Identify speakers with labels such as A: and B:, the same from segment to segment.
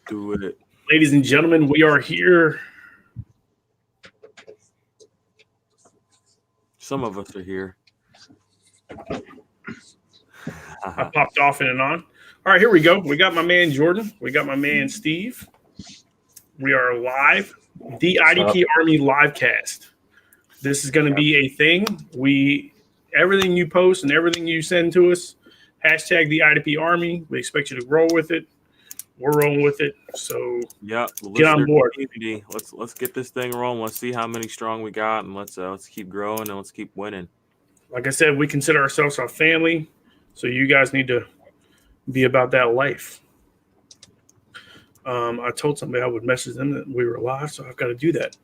A: Do it.
B: Ladies and gentlemen, we are here.
A: Some of us are here.
B: I popped off in and on. All right, here we go. We got my man Jordan. We got my man Steve. We are live. The IDP Army Livecast. This is going to be a thing. Everything you post and everything you send to us, hashtag the IDP Army. We expect you to roll with it. We're rolling with it. So get on board.
A: Community. Let's get this thing rolling. Let's see how many strong we got, and let's keep growing and let's keep winning.
B: Like I said, we consider ourselves our family, so you guys need to be about that life. I told somebody I would message them that we were live, so I've got to do that.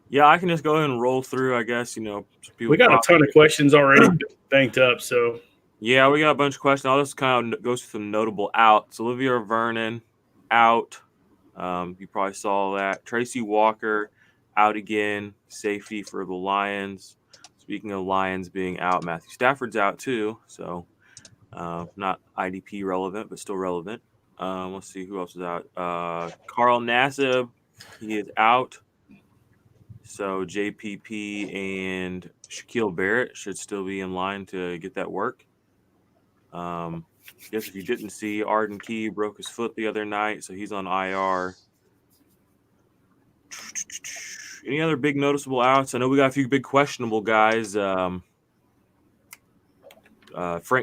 A: Yeah, I can just go ahead and roll through, I guess.
B: We got a ton of questions already banked up, so.
A: Yeah, we got a bunch of questions. I'll just kind of go through some notable outs. Olivia Vernon, out. You probably saw that. Tracy Walker, out again. Safety for the Lions. Speaking of Lions being out, Matthew Stafford's out too. So not IDP relevant, but still relevant. Let's see who else is out. Carl Nassib, he is out. So JPP and Shaquille Barrett should still be in line to get that work. Guess if you didn't see, Arden Key broke his foot the other night, so he's on IR. Any other big noticeable outs? I know we got a few big questionable guys. Frank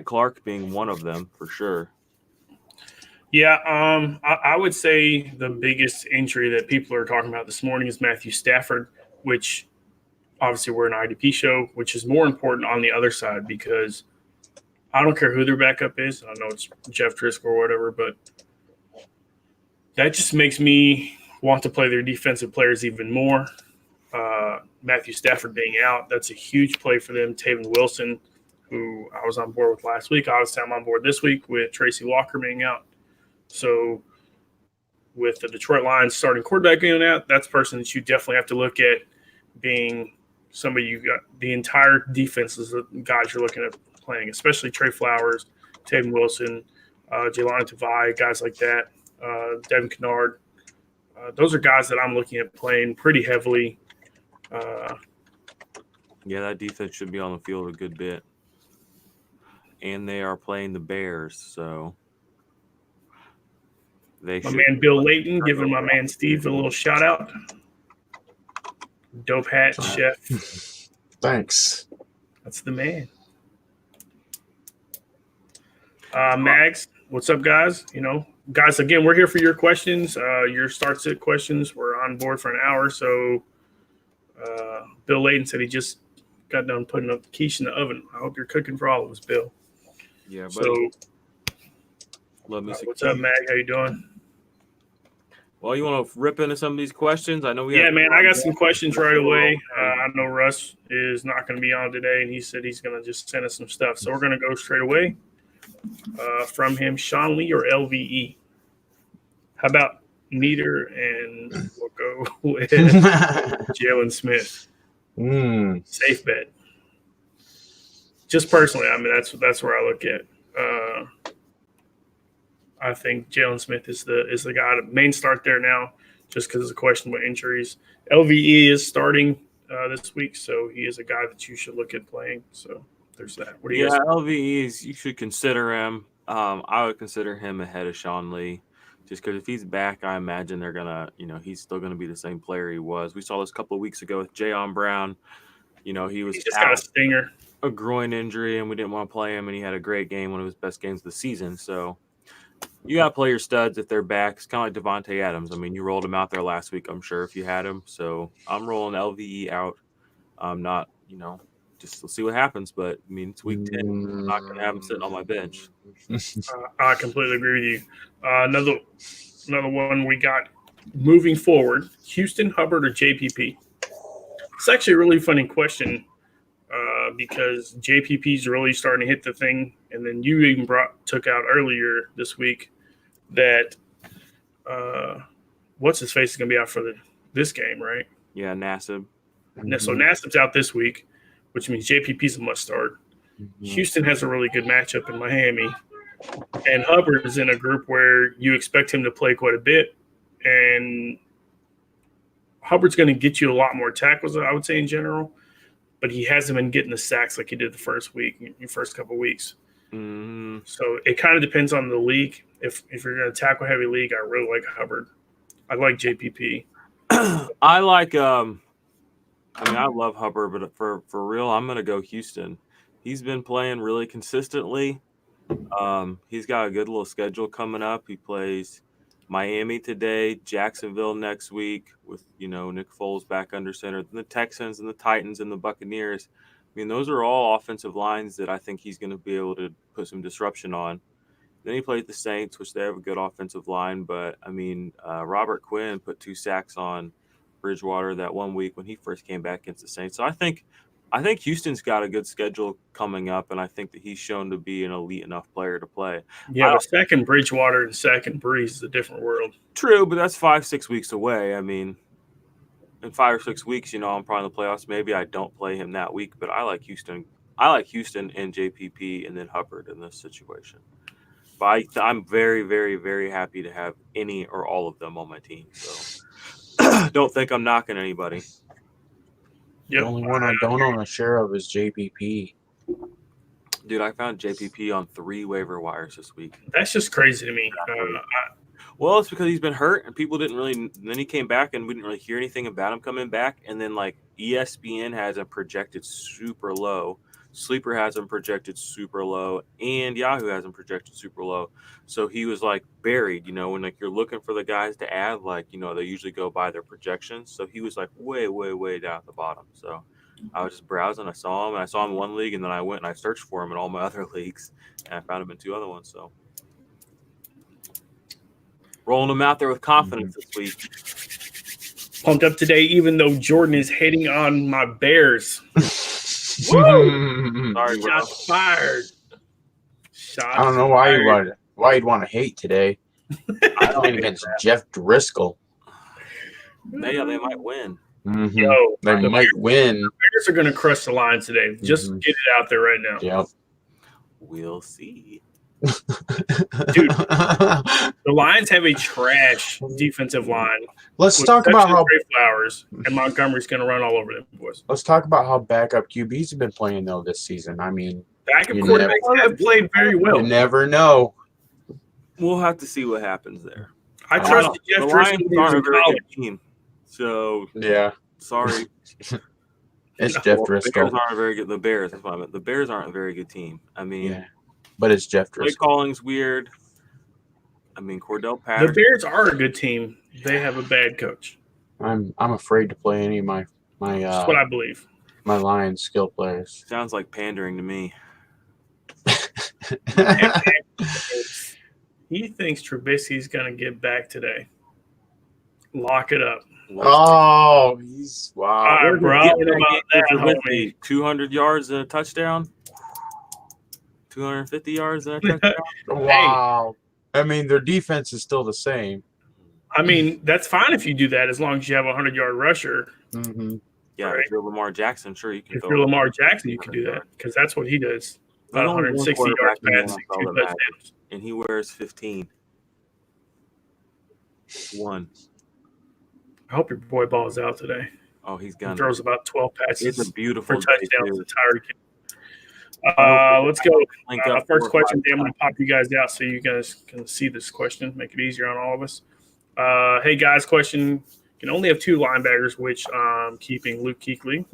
A: Clark being one of them for sure.
B: Yeah, I would say the biggest injury that people are talking about this morning is Matthew Stafford, which obviously we're an IDP show, which is more important on the other side because I don't care who their backup is. I know it's Jeff Driscoll or whatever, but that just makes me want to play their defensive players even more. Matthew Stafford being out, that's a huge play for them. Taven Wilson, who I was on board with last week, obviously I'm on board this week with Tracy Walker being out. So with the Detroit Lions starting quarterback being out, that's a person that you definitely have to look at being somebody you got the entire defense is the guys you're looking at playing, especially Trey Flowers, Taven Wilson, Jelani Tavai, guys like that, Devin Kennard. Those are guys that I'm looking at playing pretty heavily.
A: Yeah, that defense should be on the field a good bit. And they are playing the Bears, so
B: my man Bill Layton giving my man Steve a little shout out. Dope hat, chef.
C: Thanks.
B: That's the man. Mags, what's up, guys? Guys, again, we're here for your questions, your start-sit questions. We're on board for an hour. So Bill Layton said he just got done putting up the quiche in the oven. I hope you're cooking for all of us, Bill.
A: Yeah, buddy.
B: So,
A: love me.
B: What's up, Mag? How you doing?
A: Well, you want to rip into some of these questions? I know we.
B: Yeah, man, I got some questions right away. I know Russ is not going to be on today, and he said he's going to just send us some stuff. So we're going to go straight away from him. Sean Lee or LVE? How about Neater, and we'll go with Jalen Smith. Safe bet. Just personally, I mean that's where I look at. I think Jalen Smith is the guy, the main start there now, just because of the questionable injuries. LVE is starting this week, so he is a guy that you should look at playing. So there's that. What do you guys think?
A: LVE is, you should consider him. I would consider him ahead of Sean Lee, just because if he's back, I imagine they're gonna, he's still gonna be the same player he was. We saw this a couple of weeks ago with Jayon Brown. He just
B: got a stinger,
A: a groin injury, and we didn't want to play him, and he had a great game, one of his best games of the season. So you got to play your studs if they're back. It's kind of like Devontae Adams. I mean, you rolled him out there last week, I'm sure, if you had him. So I'm rolling LVE out. I'm not, just let's see what happens. But, I mean, it's week 10. I'm not going to have him sitting on my bench.
B: I completely agree with you. Another one we got moving forward, Houston, Hubbard, or JPP? It's actually a really funny question because JPP's really starting to hit the thing. And then you even took out earlier this week that what's his face is going to be out for this game, right?
A: Yeah, Nassib.
B: So Nassib's out this week, which means JPP's a must start. Houston has a really good matchup in Miami. And Hubbard is in a group where you expect him to play quite a bit, and Hubbard's going to get you a lot more tackles, I would say, in general, but he hasn't been getting the sacks like he did the first couple of weeks.
A: Mm.
B: So it kind of depends on the league. If you're going to tackle heavy league, I really like Hubbard. I like JPP.
A: I like I love Hubbard, but for real, I'm gonna go Houston. He's been playing really consistently. He's got a good little schedule coming up. He plays Miami today, Jacksonville next week with Nick Foles back under center, then the Texans and the Titans and the Buccaneers. I mean, those are all offensive lines that I think he's going to be able to put some disruption on. Then he played the Saints, which they have a good offensive line, but Robert Quinn put 2 sacks on Bridgewater that one week when he first came back against the Saints. So I think Houston's got a good schedule coming up, and I think that he's shown to be an elite enough player to play.
B: Yeah, but second Bridgewater and second Breeze is a different world.
A: True, but that's 5-6 weeks away. I mean, in 5 or 6 weeks, I'm probably in the playoffs. Maybe I don't play him that week, but I like Houston. I like Houston and JPP and then Hubbard in this situation. But I'm very, very, very happy to have any or all of them on my team. So don't think I'm knocking anybody.
C: Yep. The only one I don't own a share of is JPP.
A: Dude, I found JPP on 3 waiver wires this week.
B: That's just crazy to me.
A: Well, it's because he's been hurt and people didn't really. And then he came back and we didn't really hear anything about him coming back. And then ESPN has him projected super low. Sleeper has him projected super low, and Yahoo has him projected super low. So he was buried, when you're looking for the guys to add, they usually go by their projections. So he was way, way, way down at the bottom. So I was just browsing, I saw him, and I saw him in one league, and then I went and I searched for him in all my other leagues, and I found him in 2 other ones. So rolling him out there with confidence this week.
B: Pumped up today, even though Jordan is hating on my Bears.
A: Woo! Sorry, bro.
B: Shots fired.
C: I don't know why you'd want to hate today. I don't against Jeff Driscoll.
A: They might win.
C: Mm-hmm. Yo, they might win.
B: The Bears are going to crush the Lions today. Just get it out there right now.
C: Yep.
A: We'll see.
B: Dude, the Lions have a trash defensive line.
C: Let's talk about how
B: Flowers and Montgomery's going to run all over them, boys.
C: Let's talk about how backup QBs have been playing though this season. I mean,
B: backup quarterbacks have played very well.
C: You never know.
A: We'll have to see what happens there.
B: I trust Jeff Driscoll
A: aren't a very good team. So
C: yeah,
A: sorry.
C: It's Jeff Driscoll.
A: The Bears aren't very good. The Bears, that's what I meant. The Bears aren't a very good team. I mean,
C: yeah. But it's Jeff Driscoll.
A: Play calling's weird. I mean, Cordell Patterson.
B: The Bears are a good team. They have a bad coach.
C: I'm afraid to play any of my
B: That's what I believe.
C: My Lions skill players.
A: Sounds like pandering to me.
B: He thinks Trubisky's going to get back today. Lock it up.
C: Oh, he's wow.
B: Bro, about that,
A: 200 yards and a touchdown. 250 yards and a touchdown.
C: Wow. I mean, their defense is still the same.
B: I mean, that's fine if you do that as long as you have a 100-yard rusher.
C: Mm-hmm.
A: Yeah, right? If you're Lamar Jackson, sure you can.
B: If you're Lamar Jackson, you can do that because that's what he does. About 160 yards passing, 2 touchdowns.
A: And he wears 15. 1.
B: I hope your boy balls out today.
A: Oh, he's gonna.
B: He throws about 12 passes.
A: It's a beautiful
B: for touchdowns the entire game. Let's go. First question. I'm going to pop you guys out so you guys can see this question. Make it easier on all of us. Hey, guys, question. Can only have 2 linebackers, which I'm keeping Luke Kuechly.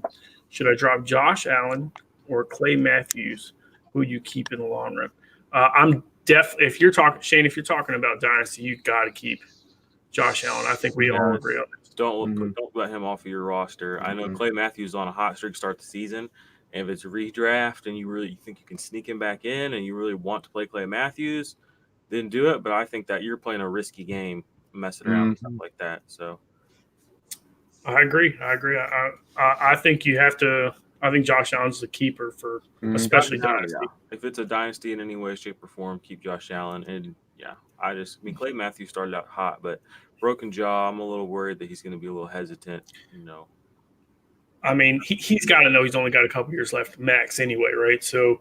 B: Should I drop Josh Allen or Clay Matthews? Who you keep in the long run? I'm if you're talking, Shane, if you're talking about dynasty, you got to keep Josh Allen. I think we all agree on this.
A: Don't let him off of your roster. I know Clay Matthews on a hot streak to start the season. And if it's a redraft and you think you can sneak him back in and you really want to play Clay Matthews, then do it. But I think that you're playing a risky game, messing around with stuff like that. So
B: I agree. I think you have to. I think Josh Allen's the keeper for especially dynasty.
A: Yeah. If it's a dynasty in any way, shape, or form, keep Josh Allen. And Clay Matthews started out hot, but broken jaw. I'm a little worried that he's going to be a little hesitant.
B: I mean, he's got to know he's only got a couple years left max anyway, right? So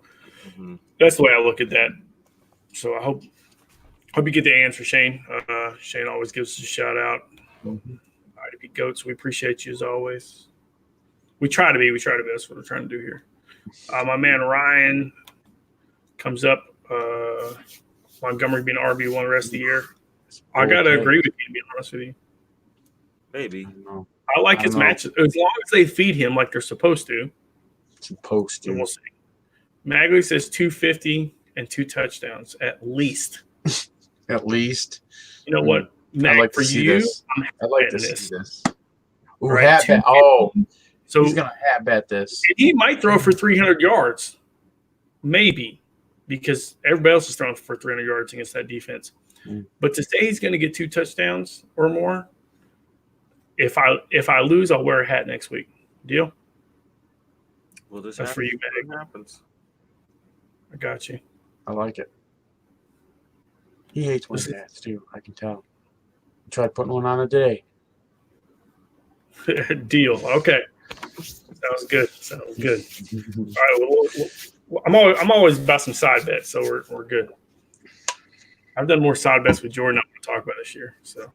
B: that's the way I look at that. So I hope you get the answer, Shane. Shane always gives us a shout out. IDP Goats, we appreciate you as always. We try to be. That's what we're trying to do here. My man Ryan comes up. Montgomery being RB1 the rest of the year. I got to agree with you, to be honest with you.
A: Maybe.
B: I like his matches as long as they feed him like they're supposed to.
C: So
B: we'll see. Magley says 250 and 2 touchdowns at least.
C: At least.
B: You know what, Mag,
C: I'd like
B: for
C: to see
B: you,
C: this. I'd like to see this. Ooh,
B: right,
C: hat bet. Oh,
B: so
C: he's gonna hat bet this.
B: He might throw for 300 yards, maybe, because everybody else is throwing for 300 yards against that defense. But to say he's going to get 2 touchdowns or more, if I lose, I'll wear a hat next week. Deal?
A: Well, this
B: that's for you, Mag.
A: Happens.
B: I got you.
C: I like it. He hates wearing hats too. I can tell. I tried putting one on it today.
B: Deal. Okay. Sounds good. All right. Well, I'm always about some side bets, so we're good. I've done more side bets with Jordan. I'm going to talk about this year. So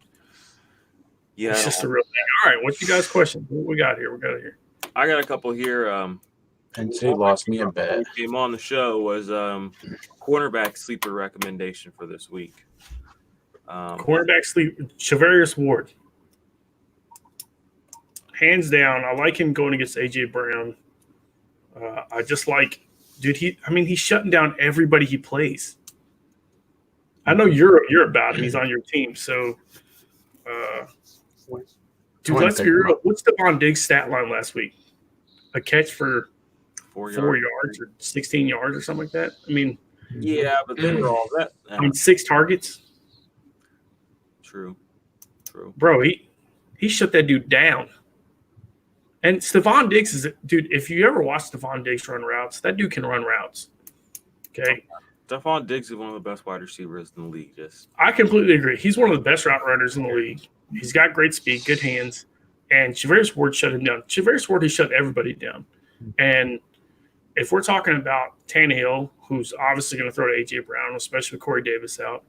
A: yeah,
B: it's just a real thing. All right. What's you guys' question? What we got here?
A: I got a couple here.
C: And say lost me a bet.
A: Came on the show was cornerback sleeper recommendation for this week.
B: Cornerback sleeper, Shavarius Ward. Hands down, I like him going against AJ Brown. I just like, dude. He's shutting down everybody he plays. I know you're about him. He's on your team, so. Dude, let's be real. What's Stephon Diggs' stat line last week? A catch for 4 yards or 16 yards or something like that. I mean,
A: yeah, but they were all that.
B: 6 targets.
A: True.
B: Bro, he shut that dude down. And Stephon Diggs is – dude, if you ever watch Stephon Diggs run routes, that dude can run routes. Okay?
A: Stephon Diggs is one of the best wide receivers in the league.
B: I completely agree. He's one of the best route runners in the league. He's got great speed, good hands. And Shavarius Ward shut him down. Shavarius Ward has shut everybody down. And if we're talking about Tannehill, who's obviously going to throw to A.J. Brown, especially with Corey Davis out,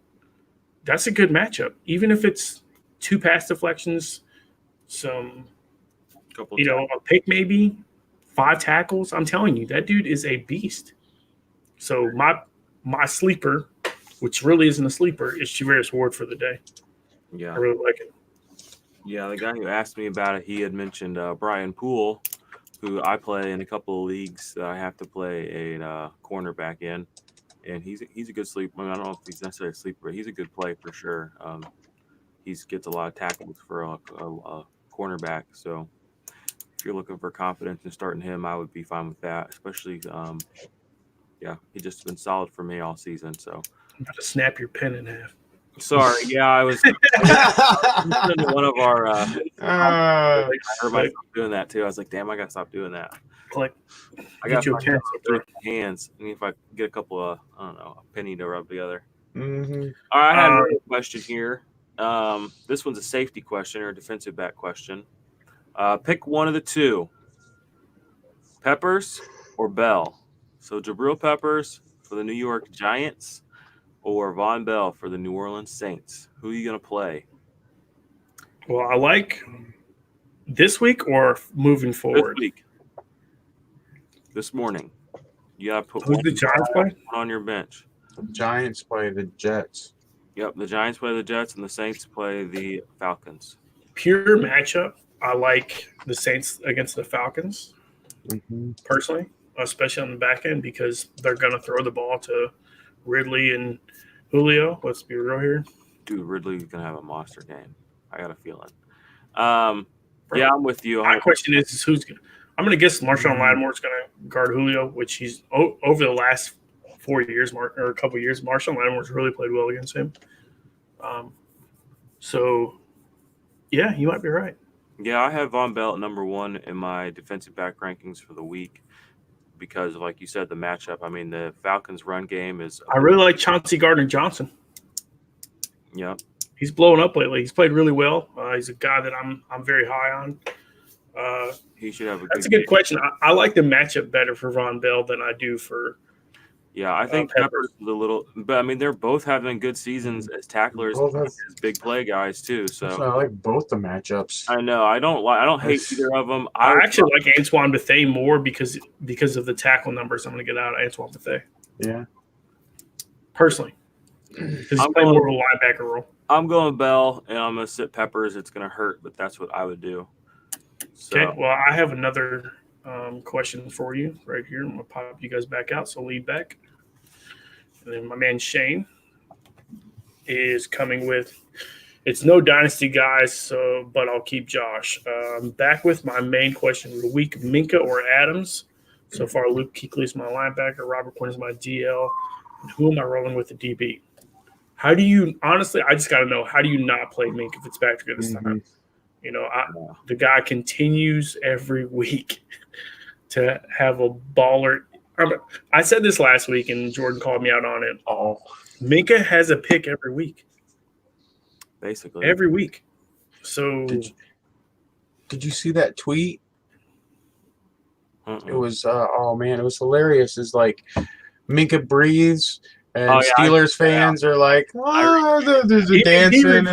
B: that's a good matchup. Even if it's 2 pass deflections, a pick maybe, 5 tackles. I'm telling you, that dude is a beast. So my sleeper, which really isn't a sleeper, is Shavarius Ward for the day.
A: Yeah.
B: I really like it.
A: Yeah, the guy who asked me about it, he had mentioned Brian Poole, who I play in a couple of leagues that I have to play a cornerback in. And he's a good sleeper. I mean, I don't know if he's necessarily a sleeper, but he's a good play for sure. He gets a lot of tackles for a cornerback. So if you're looking for confidence in starting him, I would be fine with that. Especially, he's just been solid for me all season. So
B: I'm about to snap your pen in half.
A: Sorry, yeah, I was one of our. I heard myself doing that too. I was like, "Damn, I gotta stop doing that."
B: Like,
A: I got your hands, and if I get a couple of, I don't know, a penny to rub together.
C: Mm-hmm.
A: All right, I have another question here. This one's a safety question or a defensive back question. Pick one of the two: Peppers or Bell. So Jabril Peppers for the New York Giants, or Von Bell for the New Orleans Saints. Who are you going to play?
B: Well, I like this week or moving forward?
A: This week. This morning. You got to put
B: who's the Giants play
A: on your bench.
C: The Giants play the Jets.
A: Yep, the Giants play the Jets and the Saints play the Falcons.
B: Pure matchup. I like the Saints against the Falcons, personally, especially on the back end because they're going to throw the ball to Ridley and Julio. Let's be real here.
A: Dude, Ridley's going to have a monster game. I got a feeling. Yeah, I'm with you.
B: My question is who's going to – I'm going to guess Marshawn Lattimore's going to guard Julio, which he's over the last 4 years or a couple of years. Marshawn Lattimore's really played well against him. So, yeah, you might be right.
A: Yeah, I have Von Bell at number 1 in my defensive back rankings for the week because, like you said, the matchup. I mean, the Falcons' run game is.
B: I really like Chauncey Gardner-Johnson.
A: Yeah,
B: he's blowing up lately. He's played really well. He's a guy that I'm very high on.
A: He should have.
B: That's a good question. I like the matchup better for Von Bell than I do for
A: Yeah, I think Peppers is a little, but I mean they're both having good seasons as tacklers, as big play guys too. So
C: I like both the matchups.
A: I know I don't hate either of them.
B: I actually like Antoine Bethea more because of the tackle numbers I'm going to get out of Antoine Bethea.
C: Yeah,
B: personally, because he's playing more of a linebacker role.
A: I'm going Bell, and I'm going to sit Peppers. It's going to hurt, but that's what I would do. So.
B: Okay, well, I have another question for you right here. I'm going to pop you guys back out, so lead back. And then my man Shane is coming with, it's no dynasty, guys, but I'll keep Josh. Back with my main question of the week, Minka or Adams? So far, Luke Kuechly is my linebacker, Robert Quinn is my DL, and who am I rolling with the DB? How do you, honestly, I just got to know, how do you not play Minka Fitzpatrick at this time? You know, the guy continues every week to have a baller. I said this last week, and Jordan called me out on it. Oh, Minka has a pick every week.
A: Basically.
B: Every week. So.
C: Did you see that tweet? It was, oh, man, it was hilarious. It's like Minka breathes. And Steelers fans are like, oh, there's a dancing.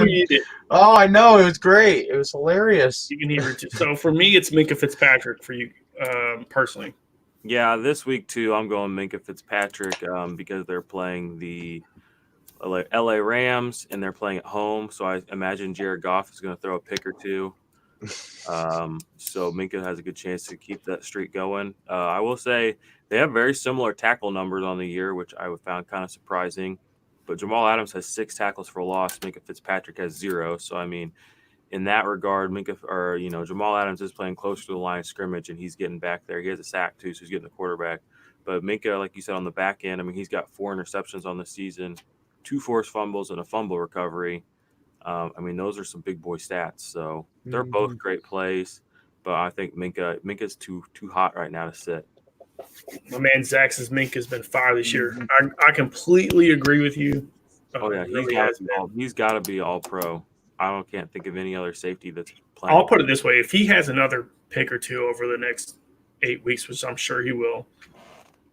C: Oh, I know. It was great. It was hilarious.
B: You can hear it too. So for me, it's Minka Fitzpatrick for you personally.
A: Yeah, this week too, I'm going Minka Fitzpatrick because they're playing the LA Rams and they're playing at home. So I imagine Jared Goff is going to throw a pick or two. So Minka has a good chance to keep that streak going. I will say they have very similar tackle numbers on the year, which I found kind of surprising. But Jamal Adams has 6 tackles for loss. Minka Fitzpatrick has 0. So I mean, in that regard, Jamal Adams is playing closer to the line of scrimmage and he's getting back there. He has a sack too, so he's getting the quarterback. But Minka, like you said, on the back end, I mean, he's got 4 interceptions on the season, 2 forced fumbles, and a fumble recovery. I mean, those are some big boy stats. So they're both great plays, but I think Minka's too hot right now to sit.
B: My man Zach says Minka's been fire this year. I completely agree with you.
A: Oh yeah, he's got to be all pro. I can't think of any other safety that's playing.
B: I'll put it this way: if he has another pick or two over the next 8 weeks, which I'm sure he will.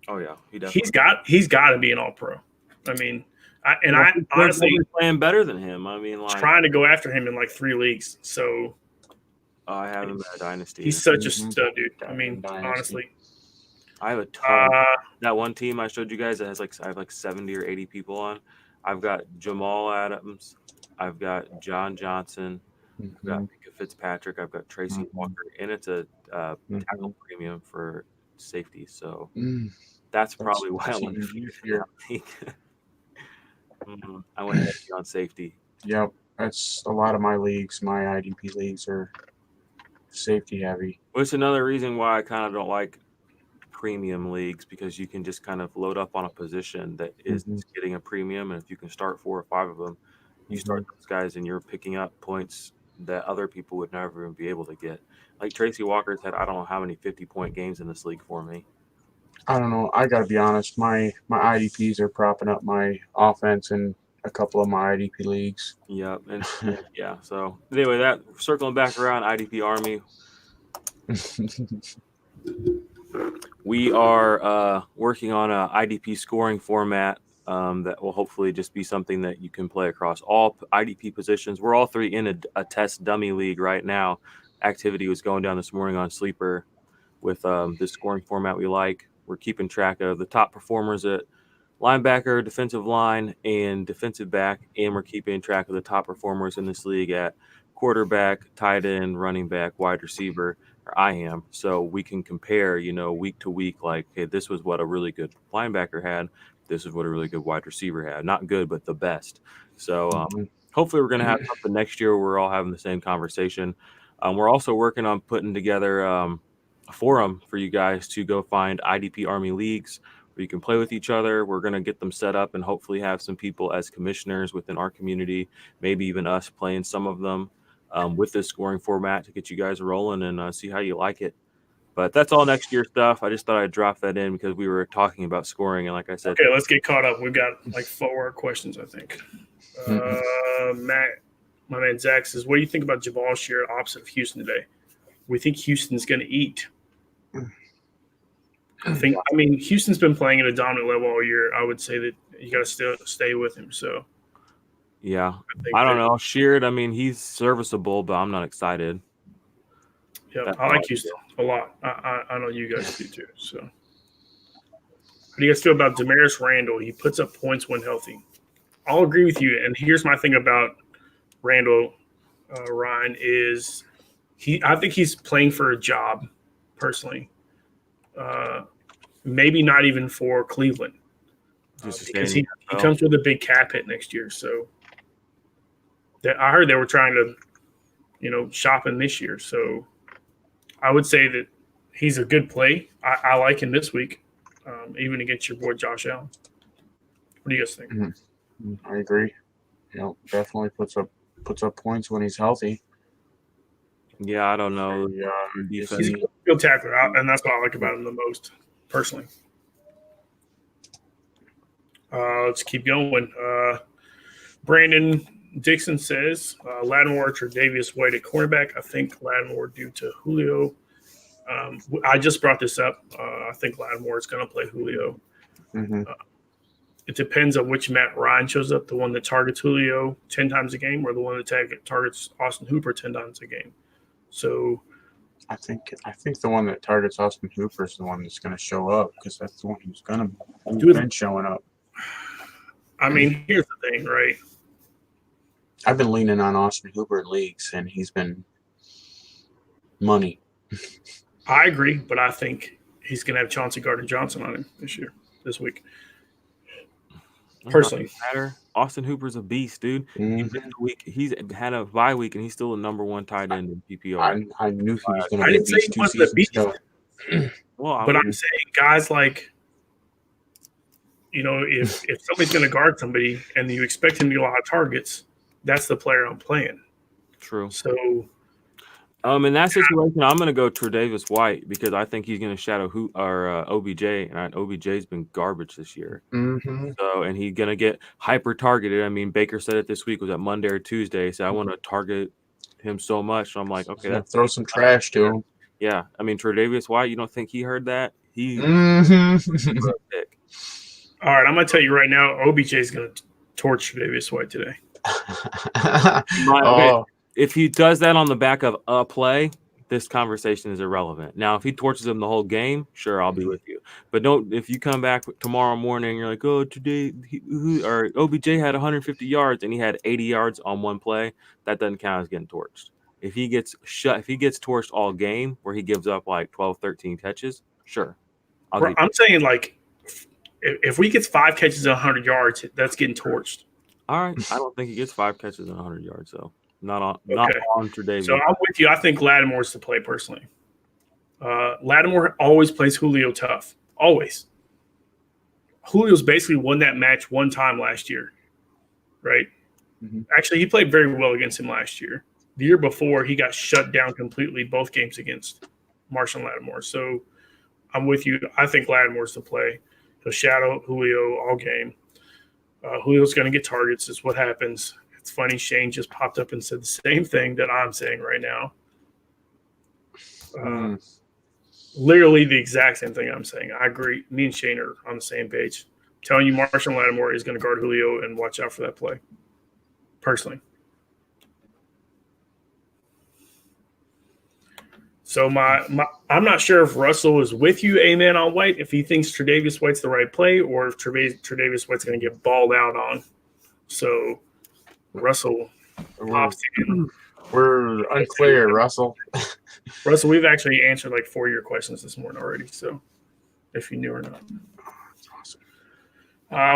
A: Oh yeah, he definitely.
B: He's got to be an all pro. I mean. I honestly
A: playing better than him. I mean,
B: trying to go after him in like 3 leagues. So
A: I have him at Dynasty.
B: He's such a stud, dude. I mean, honestly,
A: I have a ton. That one team I showed you guys that has I have 70 or 80 people on. I've got Jamal Adams. I've got John Johnson. I've got Minka Fitzpatrick. I've got Tracy Walker, and it's a tackle premium for safety. So that's probably why I want to. I want to be on safety.
C: Yep, that's a lot of my leagues. My IDP leagues are safety heavy.
A: Well, it's another reason why I kind of don't like premium leagues because you can just kind of load up on a position that is getting a premium, and if you can start 4 or 5 of them, you start those guys, and you're picking up points that other people would never even be able to get. Like Tracy Walker's had I don't know how many 50-point games in this league for me.
C: I don't know. I got to be honest. My IDPs are propping up my offense in a couple of my IDP leagues.
A: Yep. And yeah. So anyway, that circling back around IDP Army, we are working on a IDP scoring format that will hopefully just be something that you can play across all IDP positions. We're all 3 in a test dummy league right now. Activity was going down this morning on Sleeper with this scoring format we like. We're keeping track of the top performers at linebacker, defensive line, and defensive back, and we're keeping track of the top performers in this league at quarterback, tight end, running back, wide receiver, or I am. So we can compare, week to week, like, hey, this was what a really good linebacker had. This is what a really good wide receiver had. Not good, but the best. So hopefully we're going to have something next year where we're all having the same conversation. We're also working on putting together a forum for you guys to go find IDP Army leagues where you can play with each other. We're going to get them set up and hopefully have some people as commissioners within our community, maybe even us playing some of them with this scoring format to get you guys rolling and see how you like it. But that's all next year stuff. I just thought I'd drop that in because we were talking about scoring. And like I said,
B: okay, let's get caught up. We've got like 4 questions, I think. Matt, my man Zach says, what do you think about Jamal Sheard opposite of Houston today? We think Houston's going to eat. I mean, Houston's been playing at a dominant level all year. I would say that you got to stay with him. So,
A: yeah, I don't know. Sheard, I mean, he's serviceable, but I'm not excited.
B: Yeah, I like Houston a lot. I know you guys do too. So, how do you guys feel about Damaris Randall? He puts up points when healthy. I'll agree with you. And here's my thing about Randall, Ryan, is I think he's playing for a job, personally. Maybe not even for Cleveland, because he comes with a big cap hit next year. So I heard they were trying to, shop him this year. So I would say that he's a good play. I like him this week, even against your boy Josh Allen. What do you guys think?
C: I agree. Definitely puts up points when he's healthy.
A: Yeah, I don't know.
B: He's a good tackler, and that's what I like about him the most, personally. Let's keep going. Brandon Dixon says Lattimore or Tre'Davious White at cornerback. I think Lattimore due to Julio. I just brought this up. I think Lattimore is going to play Julio. It depends on which Matt Ryan shows up, the one that targets Julio 10 times a game or the one that targets Austin Hooper 10 times a game. So
C: I think the one that targets Austin Hooper is the one that's going to show up, because that's the one who's going to been showing up.
B: I mean, here's the thing, right?
C: I've been leaning on Austin Hooper in leagues, and he's been money.
B: I agree, but I think he's going to have Chauncey Gardner-Johnson on him this week. Personally,
A: Austin Hooper's a beast, dude. He's had a bye week, and he's still the number one tight end in PPR.
C: I knew he was going to be a beast 2 seasons ago.
B: But I'm saying guys like, if somebody's going to guard somebody and you expect him to get a lot of targets, that's the player I'm playing.
A: True.
B: So,
A: in that situation, I'm going to go Tre'Davious White, because I think he's going to shadow OBJ, and OBJ's been garbage this year. So, and he's going to get hyper targeted. I mean, Baker said it this week, was that Monday or Tuesday. So I want to target him so much. So I'm like, okay,
C: let's throw some trash to him.
A: Yeah, I mean, Tre'Davious White. You don't think he heard that? He.
B: All right, I'm going to tell you right now, OBJ is going to torch Tre'Davious White today.
A: If he does that on the back of a play, this conversation is irrelevant. Now, if he torches him the whole game, sure, I'll be with you. But don't. If you come back tomorrow morning and you're like, oh, today or OBJ had 150 yards and he had 80 yards on one play, that doesn't count as getting torched. If he gets torched all game, where he gives up like 12, 13 catches, sure.
B: I'm saying, like, if we gets 5 catches and 100 yards, that's getting torched.
A: All right, I don't think he gets 5 catches and 100 yards, though. Not on Tre'Davious.
B: So I'm with you. I think Lattimore's the play, personally. Lattimore always plays Julio tough. Always. Julio's basically won that match one time last year, right? Actually, he played very well against him last year. The year before, he got shut down completely both games against Marshall Lattimore. So I'm with you. I think Lattimore's the play. He'll shadow Julio all game. Julio's going to get targets is what happens. It's funny, Shane just popped up and said the same thing that I'm saying right now. Literally the exact same thing I'm saying. I agree. Me and Shane are on the same page. I'm telling you, Marshall Lattimore is going to guard Julio, and watch out for that play. Personally. So I'm not sure if Russell is with you, amen, on White, if he thinks Tre'Davious White's the right play, or if Tre'Davious White's going to get balled out on. So Russell pops in.
C: We're unclear, Russell.
B: Russell, we've actually answered like 4 of your questions this morning already, so if you knew or not.
C: That's awesome.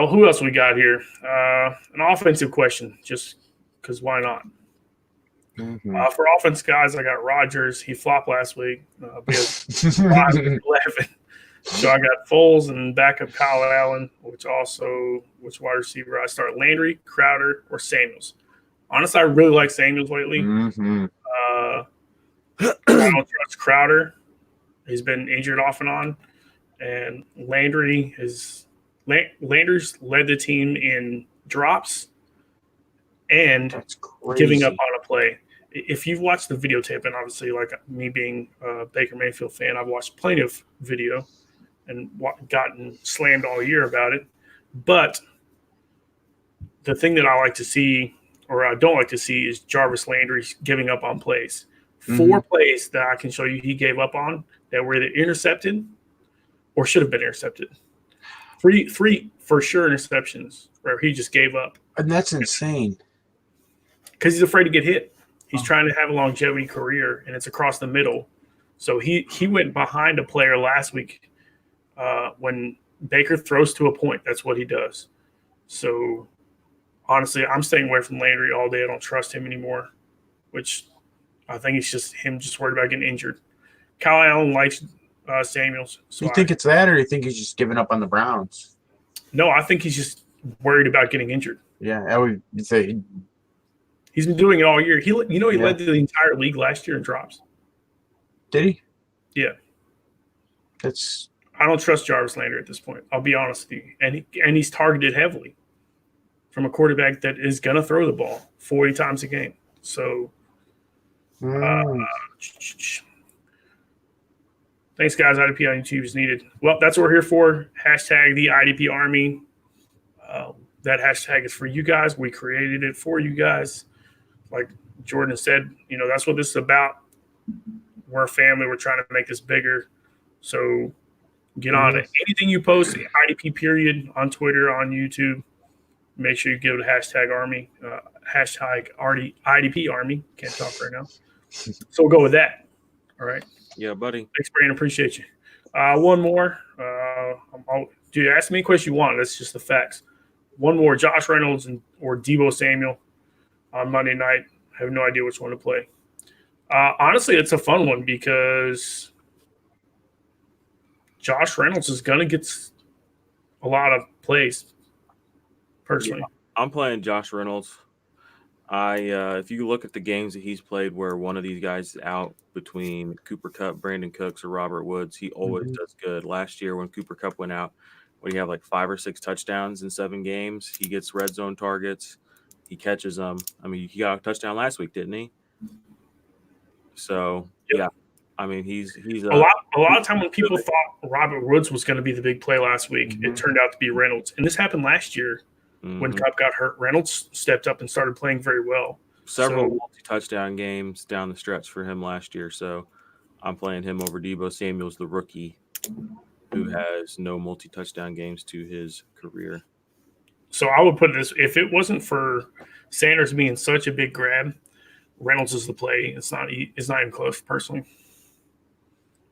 B: Who else we got here? An offensive question, just because why not? For offense guys, I got Rodgers. He flopped last week because 5-11. So I got Foles and backup Kyle Allen, which wide receiver I start, Landry, Crowder, or Samuels. Honestly, I really like Samuels lately. I don't trust Crowder. He's been injured off and on. And Landry's led the team in drops and giving up on a play. If you've watched the videotape, and obviously like me being a Baker Mayfield fan, I've watched plenty of video, and gotten slammed all year about it. But the thing that I like to see, or I don't like to see, is Jarvis Landry giving up on plays. 4 plays that I can show you he gave up on that were either intercepted or should have been intercepted. Three for sure interceptions where he just gave up.
C: And that's insane.
B: Because he's afraid to get hit. He's trying to have a longevity career, and it's across the middle. So he went behind a player last week when Baker throws to a point. That's what he does. So, honestly, I'm staying away from Landry all day. I don't trust him anymore, which I think it's just him just worried about getting injured. Kyle Allen likes Samuels. So
C: you think it's that, or you think he's just giving up on the Browns?
B: No, I think he's just worried about getting injured.
C: Yeah, I would say
B: he's been doing it all year. He led the entire league last year in drops.
C: Did he?
B: Yeah. I don't trust Jarvis Landry at this point. I'll be honest with you. And he's targeted heavily from a quarterback that is going to throw the ball 40 times a game. So, thanks, guys. IDP on YouTube is needed. Well, that's what we're here for. Hashtag the IDP Army. That hashtag is for you guys. We created it for you guys. Like Jordan said, that's what this is about. We're a family. We're trying to make this bigger. So get on it. Anything you post, IDP period, on Twitter, on YouTube, make sure you give it a hashtag Army. Hashtag IDP Army. Can't talk right now. So we'll go with that. All right.
A: Yeah, buddy.
B: Thanks, Brandon. Appreciate you. One more. Dude, ask me any question you want. That's just the facts. One more. Josh Reynolds or Deebo Samuel on Monday night. I have no idea which one to play. Honestly, it's a fun one because Josh Reynolds is going to get a lot of plays, personally.
A: Yeah, I'm playing Josh Reynolds. If you look at the games that he's played where one of these guys is out between Cooper Kupp, Brandon Cooks, or Robert Woods, he always does good. Last year when Cooper Kupp went out, when he had like 5 or 6 touchdowns in 7 games, he gets red zone targets. He catches them. I mean, he got a touchdown last week, didn't he? So, yeah. I mean, he's a lot of time when people thought Robert Woods was going to be the big play last week, it turned out to be Reynolds. And this happened last year when Kupp got hurt. Reynolds stepped up and started playing very well. Several multi-touchdown games down the stretch for him last year. So I'm playing him over Deebo Samuel's, the rookie, who has no multi-touchdown games to his career.
B: So I would put this, if it wasn't for Sanders being such a big grab, Reynolds is the play. It's not even close, personally,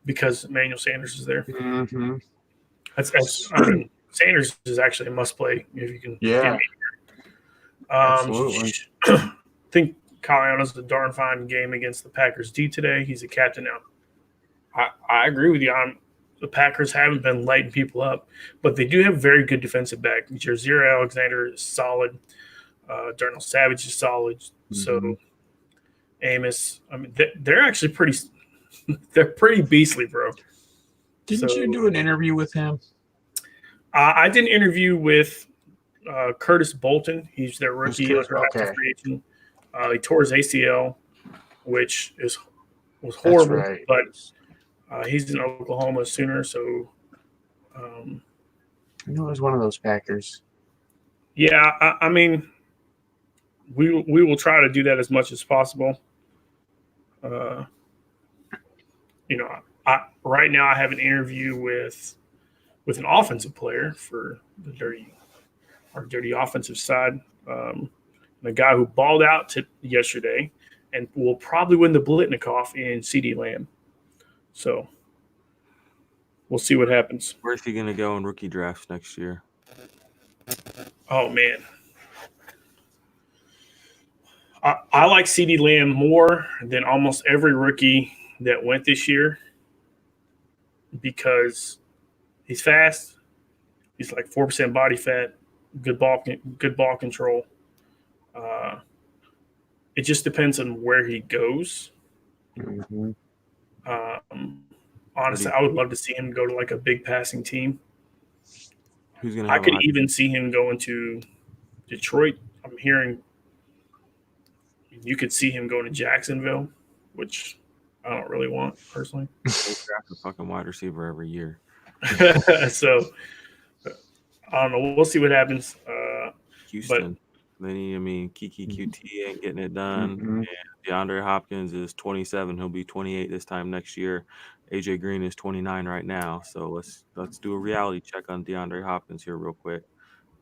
B: because Emmanuel Sanders is there. Sanders is actually a must play if you can.
C: Yeah. Absolutely.
B: I think Kyle Allen has a darn fine game against the Packers D today. He's a captain now. I agree with you. The Packers haven't been lighting people up, but they do have very good defensive back. Jazeera Alexander is solid. Darnell Savage is solid. So Amos, I mean, they're actually they're pretty beastly, bro.
C: Didn't you do an interview with him?
B: I did an interview with Curtis Bolton. He's their rookie. He tore his ACL, which was horrible,
C: right.
B: but he's an Oklahoma Sooner, so
C: I know it was one of those Packers.
B: Yeah, I mean, we will try to do that as much as possible. Right now I have an interview with an offensive player for our dirty offensive side. The guy who balled out yesterday and will probably win the Blitnikoff in CD Lamb. So we'll see what happens.
A: Where's he going to go in rookie drafts next year?
B: Oh, man. I like CD Lamb more than almost every rookie that went this year because he's fast. He's like 4% body fat, good ball control. It just depends on where he goes. Honestly, I would love to see him go to like a big passing team. I could even see him going to Detroit. I'm hearing you could see him going to Jacksonville, which I don't really want personally.
A: They draft a fucking wide receiver every year.
B: So I don't know. We'll see what happens.
A: Houston. Kiki QT ain't getting it done.
C: Mm-hmm.
A: And DeAndre Hopkins is 27. He'll be 28 this time next year. AJ Green is 29 right now. So let's do a reality check on DeAndre Hopkins here real quick.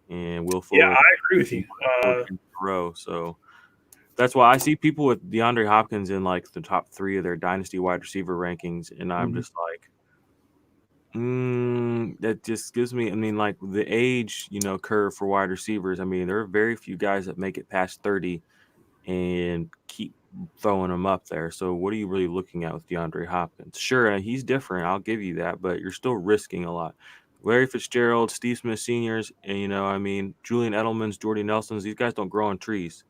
A: And Will
B: Yeah,
A: Fuller
B: I agree with you.
A: 4 games in a row. So that's why I see people with DeAndre Hopkins in like the top 3 of their dynasty wide receiver rankings, and I'm just like, that just gives me. Like the age, curve for wide receivers. There are very few guys that make it past 30 and keep throwing them up there. So what are you really looking at with DeAndre Hopkins? Sure, he's different. I'll give you that, but you're still risking a lot. Larry Fitzgerald, Steve Smith seniors, and Julian Edelman's, Jordy Nelson's. These guys don't grow on trees.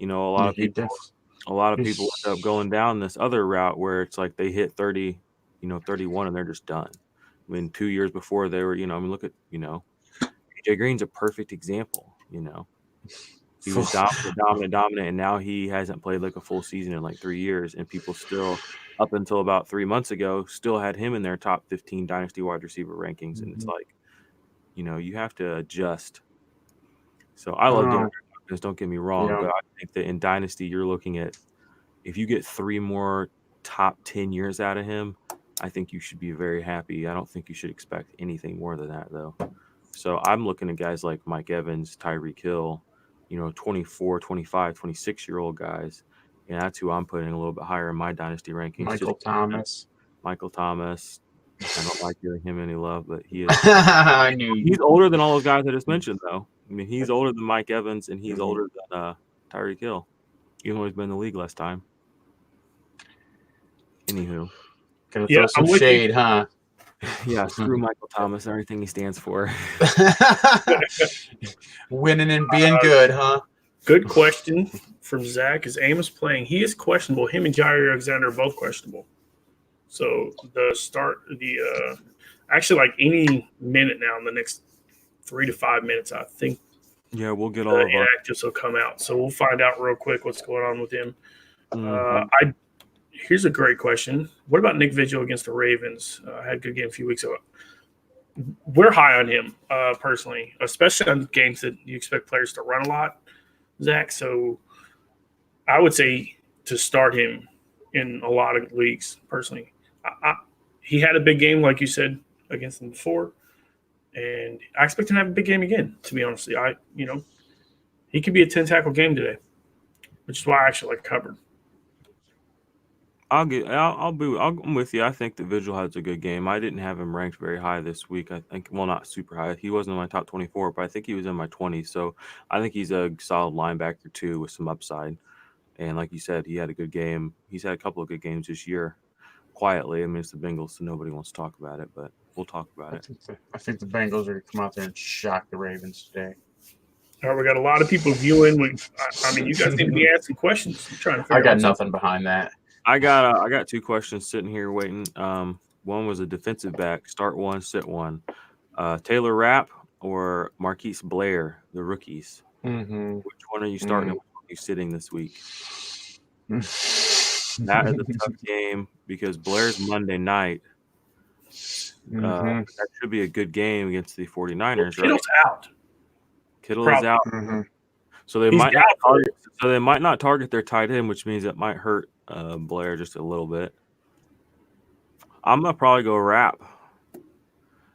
A: A lot of people end up going down this other route where it's like they hit 30, 31, and they're just done. 2 years before they were, look at, AJ Green's a perfect example. He was dominant, and now he hasn't played like a full season in like 3 years, and people still, up until about 3 months ago, still had him in their top 15 dynasty wide receiver rankings, and it's like, you have to adjust. So I love DeAndre Hopkins, don't get me wrong, but I think that in dynasty you're looking at, if you get 3 more top 10 years out of him, I think you should be very happy. I don't think you should expect anything more than that, though. So I'm looking at guys like Mike Evans, Tyreek Hill, 24, 25, 26-year-old guys. And that's who I'm putting a little bit higher in my dynasty rankings.
C: Michael Thomas.
A: I don't like giving him any love, but he is.
C: I knew
A: he's older than all those guys I just mentioned, though. He's older than Mike Evans, and he's older than Tyreek Hill, even though he's been in the league less time. Anywho.
C: Gonna throw some shade, huh?
A: Yeah, screw Michael Thomas and everything he stands for.
C: Winning and being good, huh?
B: Good question from Zach. Is Amos playing? He is questionable. Him and Jair Alexander are both questionable. So actually like any minute now in the next 3 to 5 minutes, I think.
A: Yeah, we'll get all of our
B: inactives will come out. So we'll find out real quick what's going on with him.
A: Mm-hmm.
B: Here's a great question. What about Nick Vigil against the Ravens? Had a good game a few weeks ago. We're high on him personally, especially on games that you expect players to run a lot, Zach. So I would say to start him in a lot of leagues personally. He had a big game, like you said, against them before, and I expect him to have a big game again. To be honest, he could be a 10-tackle game today, which is why I actually like Hubbard.
A: I'm with you. I think that Vigil has a good game. I didn't have him ranked very high this week. I think, well, not super high. He wasn't in my top 24, but I think he was in my 20s. So I think he's a solid linebacker too, with some upside. And like you said, he had a good game. He's had a couple of good games this year. Quietly, it's the Bengals, so nobody wants to talk about it, but we'll talk about it.
C: I think the Bengals are going to come out there and shock the Ravens today.
B: All right, we got a lot of people viewing. You guys need to be asking questions. I'm trying to figure
C: I got nothing behind that.
A: I got 2 questions sitting here waiting. One was a defensive back, start one, sit one. Taylor Rapp or Marquise Blair, the rookies.
C: Mm-hmm.
A: Which one are you starting? And which one are you sitting this week? That is a tough game because Blair's Monday night. That should be a good game against the 49ers.
B: Kittle's out.
A: Kittle is out.
C: Mm-hmm.
A: So they might not target their tight end, which means it might hurt Blair just a little bit. I'm gonna probably go Rapp.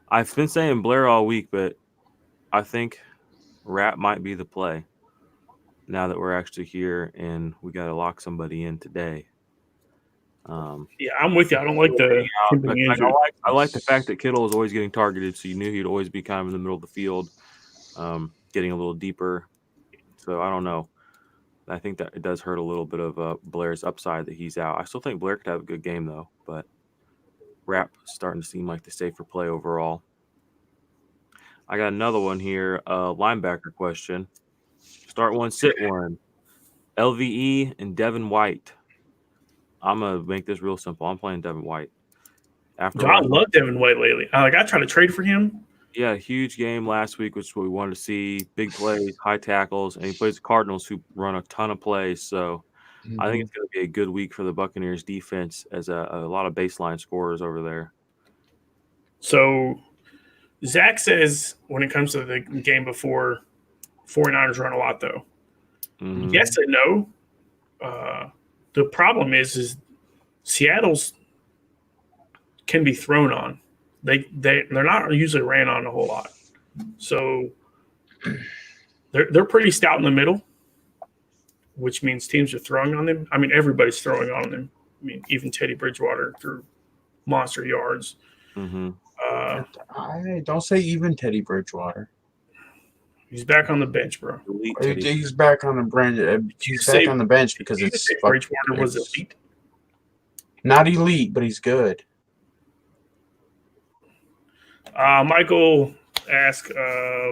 A: I've been saying Blair all week, but I think Rapp might be the play now that we're actually here and we got to lock somebody in today.
B: Yeah, I'm with you. I don't like the
A: I like the fact that Kittle is always getting targeted, so you knew he'd always be kind of in the middle of the field, getting a little deeper. So I don't know. I think that it does hurt a little bit of Blair's upside that he's out. I still think Blair could have a good game though, but Rapp starting to seem like the safer play overall. I got another one here, linebacker question. Start one, sit one. LVE and Devin White. I'm gonna make this real simple. I'm playing Devin White.
B: I love Devin White lately. I tried to trade for him.
A: Yeah, huge game last week, which is what we wanted to see. Big plays, high tackles, and he plays the Cardinals, who run a ton of plays. So I think it's going to be a good week for the Buccaneers defense as a lot of baseline scorers over there.
B: So Zach says when it comes to the game before, 49ers run a lot though.
A: Mhm.
B: Yes and no. The problem is Seattle's can be thrown on. They're not usually ran on a whole lot. So they're pretty stout in the middle, which means teams are throwing on them. I mean, everybody's throwing on them. I mean, even Teddy Bridgewater threw monster yards.
A: Mm-hmm.
C: I don't say even Teddy Bridgewater.
B: He's back on the bench, bro.
C: He's back on the bench. He's back on the bench because it's
B: Bridgewater was elite.
C: Not elite, but he's good.
B: Michael asked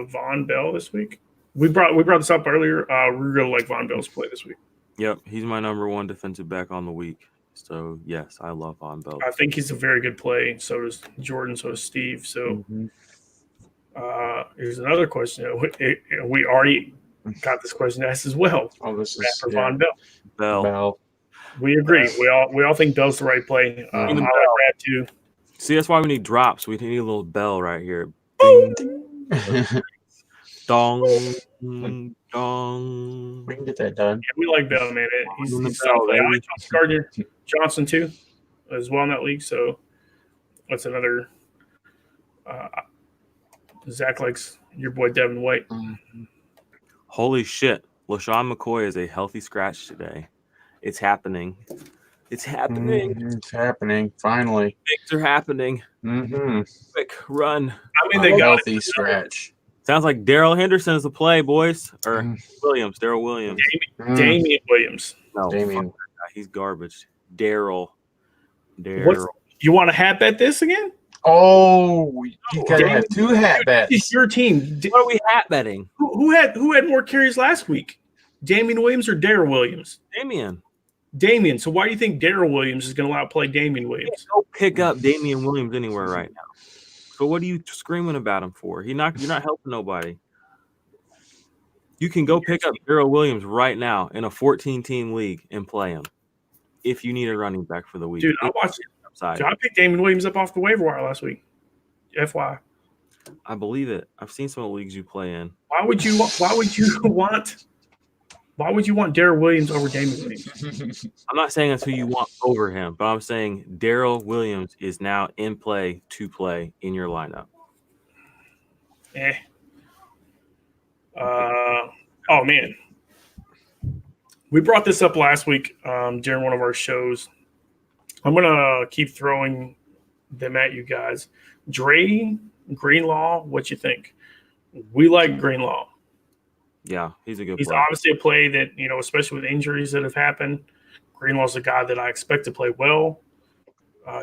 B: Von Bell this week. We brought this up earlier. We really like Von Bell's play this week.
A: Yep, he's my number one defensive back on the week. So yes, I love Von Bell.
B: I think he's a very good play. So does Jordan. So does Steve. So here's another question. We already got this question asked as well.
C: Oh, this is
B: for Von Bell.
C: Bell.
B: We agree. We all think Bell's the right play. I like Brad too.
A: See, that's why we need drops. We need a little bell right here. Dong, dong.
C: We can get that done.
B: Yeah, we like Bell, man. He's I like Gardner Johnson too, as well in that league. So that's another. Zach likes your boy Devin White.
A: Holy shit! LaShawn McCoy is a healthy scratch today. It's happening. It's happening.
C: It's happening. Finally,
A: things are happening. Quick run.
B: I mean, they got
C: healthy scratch.
A: Sounds like Daryl Henderson's the play, boys. Or Williams. Daryl Williams.
B: Damian Williams.
A: No,
C: Damian.
A: He's garbage. Daryl.
B: You want to hat bet this again?
C: Oh, you gotta have two hat bets.
B: It's your team.
A: What are we hat betting?
B: Who had more carries last week? Damian Williams or Daryl Williams? Damian. So why do you think Daryl Williams is going to outplay Damian Williams?
A: Don't pick up Damian Williams anywhere right now. So what are you screaming about him for? You're not helping nobody. You can go pick up Daryl Williams right now in a 14-team league and play him if you need a running back for the week.
B: Dude, I watched it. So I picked Damian Williams up off the waiver wire last week. FY.
A: I believe it. I've seen some of the leagues you play in.
B: Why would you want Daryl Williams over Damian Williams?
A: I'm not saying that's who you want over him, but I'm saying Daryl Williams is now in play to play in your lineup.
B: Oh, man. We brought this up last week during one of our shows. I'm going to keep throwing them at you guys. Dre, Greenlaw, what you think? We like Greenlaw.
A: Yeah, he's a good player.
B: He's obviously a play that, especially with injuries that have happened, Greenlaw's a guy that I expect to play well.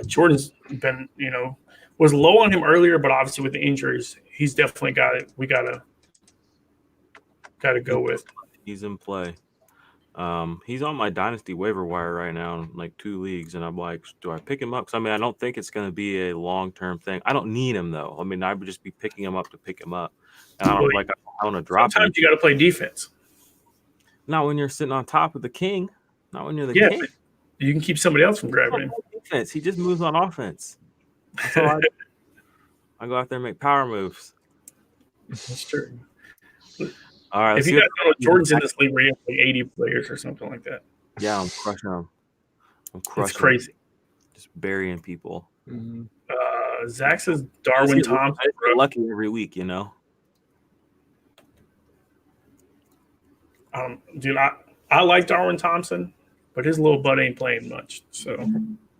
B: Jordan's been, was low on him earlier, but obviously with the injuries, he's definitely got it. We got to go with.
A: He's in play. He's on my dynasty waiver wire right now in like 2 leagues, and I'm like, do I pick him up? Because I don't think it's going to be a long-term thing. I don't need him though. I would just be picking him up to pick him up. And I don't want to drop him.
B: Sometimes you got to play defense.
A: Not when you're sitting on top of the king. Not when you're the king.
B: You can keep somebody else from grabbing him.
A: Defense. He just moves on offense. So I go out there and make power moves.
B: That's true.
A: All right.
B: If you guys know, Jordan's in this league where you have like 80 players or something like that.
A: Yeah, I'm crushing them.
B: It's crazy.
A: Just burying people.
B: Zach says Darwin Thompson.
A: I get lucky every week,
B: Dude, I like Darwin Thompson, but his little butt ain't playing much. So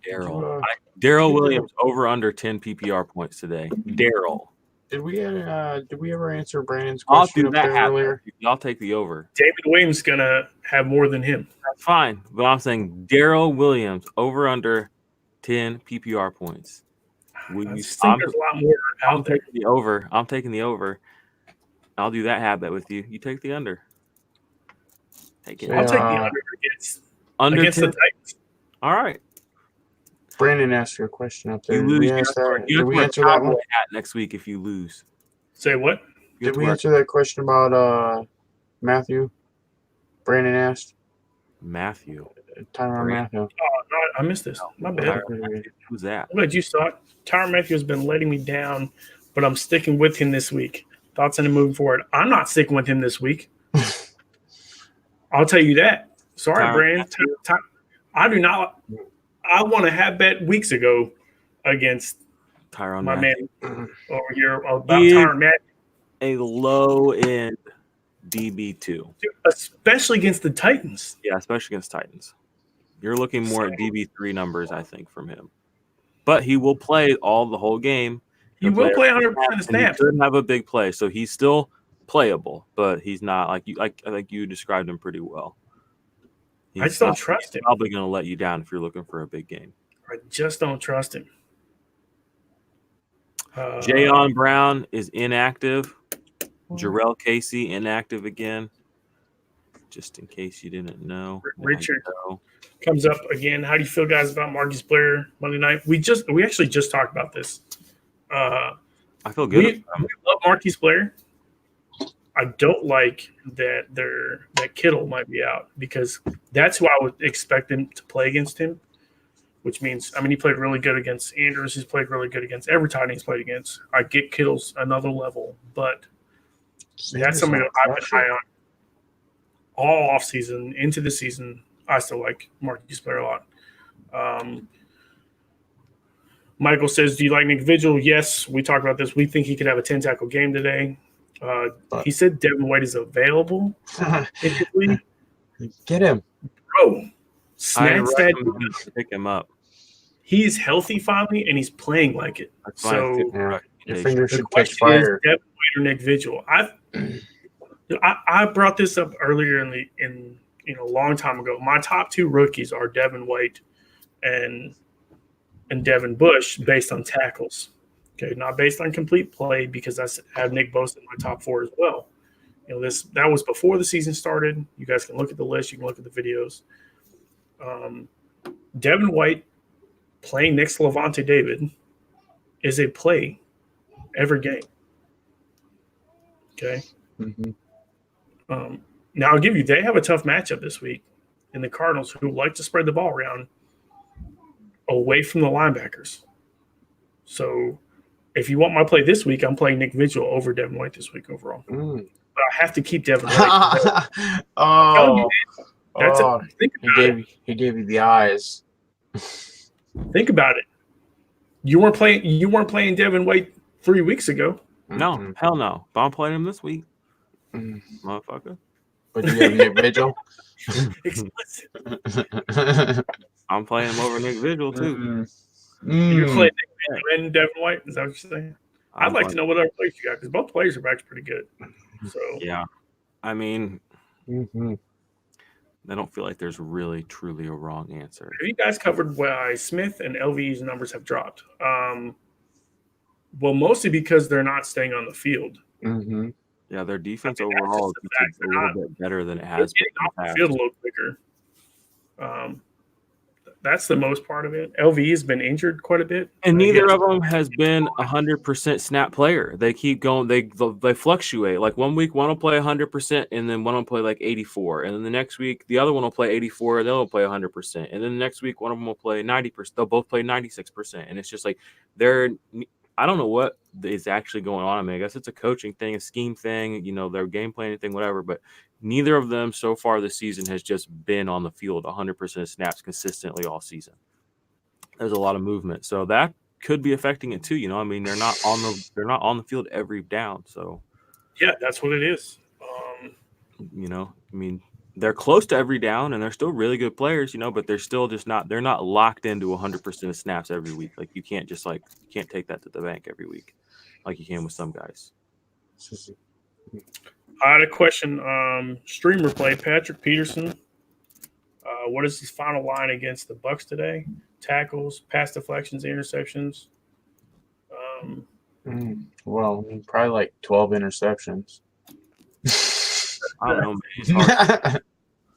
A: Daryl Williams over under 10 PPR points today. Daryl.
C: Did we ever answer Brandon's question earlier?
A: I'll take the over.
B: David Williams gonna have more than him.
A: That's fine, but I'm saying Daryl Williams over under 10 PPR points.
B: I think there's a lot more out there.
A: I'm taking the over. I'll do that habit with you. You take the under. Take it.
B: I'll take the under against the Titans.
A: All right.
C: Brandon asked you a question up there.
A: You lose.
C: Did we answer that one?
A: Next week if you lose.
B: Say what?
C: Did we answer that question about Matthew? Brandon asked.
A: Matthew.
C: Tyrann Mathieu.
B: Oh, no, I missed this. My bad.
A: Who's that?
B: I'm glad you saw it. Tyrann Mathieu has been letting me down, but I'm sticking with him this week. Thoughts on him moving forward? I'm not sticking with him this week. I'll tell you that. Sorry, Brand. I do not. I won a hat bet weeks ago against
A: Tyrann
B: my
A: Mathieu.
B: man over here about Tyrann Mathieu.
A: A low end DB2,
B: especially against the Titans.
A: Yeah, especially against Titans. You're looking more at DB3 numbers, I think, from him. But he will play the whole game.
B: He will play 100% of snaps.
A: He could have a big play, so he's still playable, but he's not I think you described him pretty well.
B: I just don't trust him.
A: Probably going to let you down if you're looking for a big game.
B: I just don't trust him.
A: Jayon Brown is inactive. Jarrell Casey inactive again. Just in case you didn't know.
B: Richard comes up again. How do you feel, guys, about Marquise Blair Monday night? We actually just talked about this.
A: I feel good.
B: We love Marquise Blair. I don't like that Kittle might be out because that's who I would expect him to play against him, which means, he played really good against Andrews. He's played really good against every tight end he's played against. I get Kittle's another level, but that's somebody that I've been high on all offseason into the season. I still like Marquise Blair a lot. Michael says, do you like Nick Vigil? Yes, we talked about this. We think he could have a 10-tackle game today. He said Devin White is available.
C: Get him.
B: Bro,
A: pick him up.
B: He's healthy finally, and he's playing like it. So
C: your fingers should catch fire.
B: Devin White or Nick Vigil. I brought this up earlier in a long time ago. My top two rookies are Devin White and Devin Bush based on tackles. Okay, not based on complete play because I have Nick Bosa in my top four as well. That was before the season started. You guys can look at the list. You can look at the videos. Devin White playing next to Levante David is a play every game. Okay.
C: Mm-hmm.
B: Now I'll give you, they have a tough matchup this week in the Cardinals who like to spread the ball around away from the linebackers. So if you want my play this week, I'm playing Nick Vigil over Devin White this week overall. But I have to keep Devin White.
C: He gave you the eyes.
B: Think about it. You weren't playing Devin White 3 weeks ago.
A: No, hell no. But I'm playing him this week. Motherfucker.
C: But you have Nick Vigil?
B: Explicit.
A: I'm playing him over Nick Vigil too.
B: You're playing Nick Vigil and Devin White? Is that what you're saying? I'd like to know what other players you got because both players are back pretty good. So
A: yeah. I don't feel like there's really truly a wrong answer.
B: Have you guys covered why Smith and LVE's numbers have dropped? Well, mostly because they're not staying on the field.
C: Mm-hmm.
A: Yeah, their defense overall is a little bit better than it has been.
B: Off the field a little quicker. That's the most part of it. LVE has been injured quite a bit,
A: and neither of them has been 100% snap player. They keep going. They fluctuate. Like 1 week, one will play 100%, and then one will play like 84, and then the next week, the other one will play 84, and they'll play 100%, and then the next week, one of them will play 90%. They'll both play 96%, and it's just like I don't know what is actually going on. I guess it's a coaching thing, a scheme thing, their game planning thing, whatever. But neither of them so far this season has just been on the field 100% of snaps consistently all season. There's a lot of movement, so that could be affecting it too. They're not on the field every down. So
B: yeah, that's what it is.
A: They're close to every down, and they're still really good players, but they're still just not. They're not locked into 100% of snaps every week. Like you can't take that to the bank every week, like you can with some guys.
B: I had a question. Streamer play Patrick Peterson. What is his final line against the Bucs today? Tackles, pass deflections, interceptions.
C: Well, probably like 12 interceptions.
A: I don't know, man. It's hard.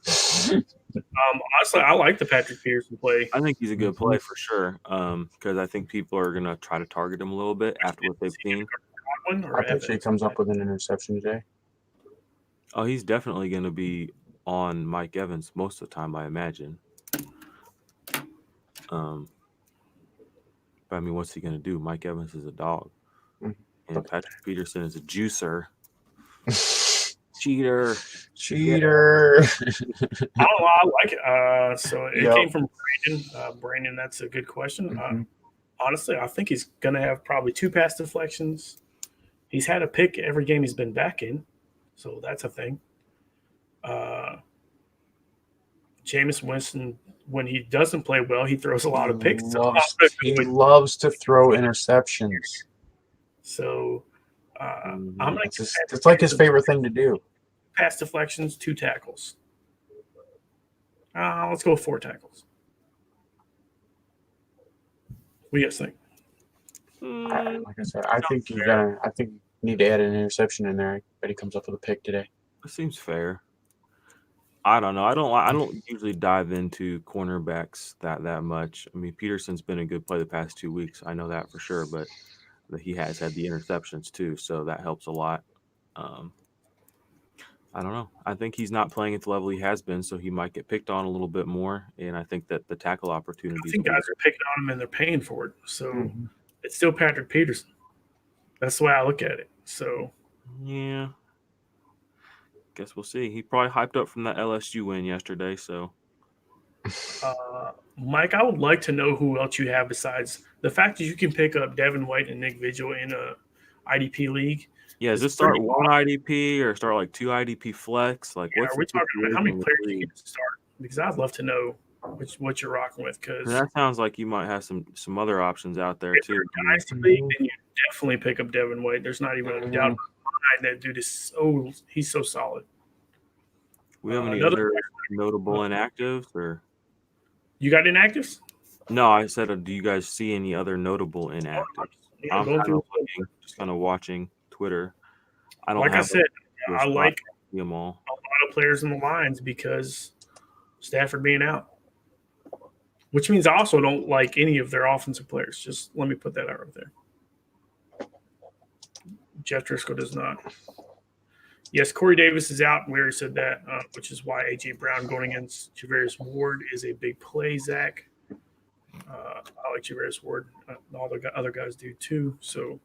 B: Honestly, I like the Patrick Peterson play.
A: I think he's a good play for sure. Because I think people are gonna try to target him a little bit after what they've seen.
C: I bet he comes up with an interception today.
A: Oh, he's definitely gonna be on Mike Evans most of the time, I imagine. But I mean, what's he going to do? Mike Evans is a dog, and Patrick Peterson is a juicer. Cheater.
C: Cheater.
B: I like it. So it came from Brandon. Brandon, that's a good question. Honestly, I think he's going to have probably 2 pass deflections. He's had a pick every game he's been back in, so that's a thing. Jameis Winston, when he doesn't play well, he throws a lot of picks.
C: He loves to throw interceptions.
B: So I'm going to.
C: It's like his favorite thing to do.
B: Pass deflections, 2 tackles. Let's go with 4 tackles. What do you guys think?
C: Like I said, I think you need to add an interception in there. I bet he comes up with a pick today.
A: That seems fair. I don't know. I don't usually dive into cornerbacks that much. I mean, Peterson's been a good play the past 2 weeks. I know that for sure, but he has had the interceptions too, so that helps a lot. I don't know. I think he's not playing at the level he has been, so he might get picked on a little bit more. And I think that the tackle opportunities.
B: I think guys are picking on him and they're paying for it. So it's still Patrick Peterson. That's the way I look at it. So
A: yeah. Guess we'll see. He probably hyped up from that LSU win yesterday. So,
B: Mike, I would like to know who else you have besides the fact that you can pick up Devin White and Nick Vigil in a IDP league.
A: Yeah, does this start 1 IDP or start like 2 IDP flex? Like,
B: are we talking about how many players you can start? Because I'd love to know what you're rocking with. Because
A: that sounds like you might have some other options out there too.
B: If you're in Dynasty League, then you definitely pick up Devin White. There's not even a doubt in my mind that dude is he's so solid.
A: We have any other notable inactives or? You
B: got inactives?
A: No, I said, do you guys see any other notable inactives? I'm just kind of watching Twitter. I don't.
B: Like I said, I like
A: them all.
B: A lot of players in the lines because Stafford being out, which means I also don't like any of their offensive players. Just let me put that out right there. Jeff Driscoll does not. Yes, Corey Davis is out. We already said that, which is why A.J. Brown going against Javarius Ward is a big play, Zach. I like Javarius Ward. All the other guys do too. So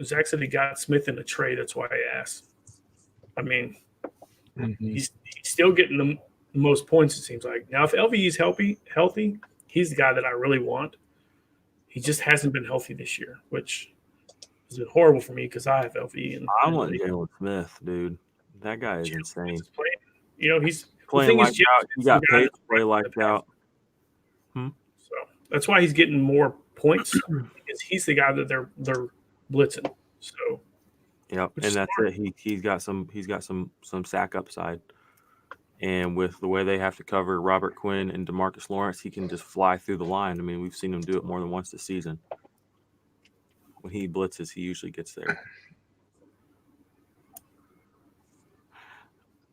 B: Zach said he got Smith in a trade. That's why I asked. I mean, he's still getting the most points, it seems like. Now, if LVE is healthy, he's the guy that I really want. He just hasn't been healthy this year, which has been horrible for me because I have LVE. And
A: I want Jalen Smith, dude. That guy is insane.
B: He's
A: playing lights out. He got paid to play lights out.
B: So that's why he's getting more points because he's the guy that they're blitzing. So
A: yep, and that's it. He's got some sack upside. And with the way they have to cover Robert Quinn and DeMarcus Lawrence, he can just fly through the line. I mean, we've seen him do it more than once this season. When he blitzes, he usually gets there.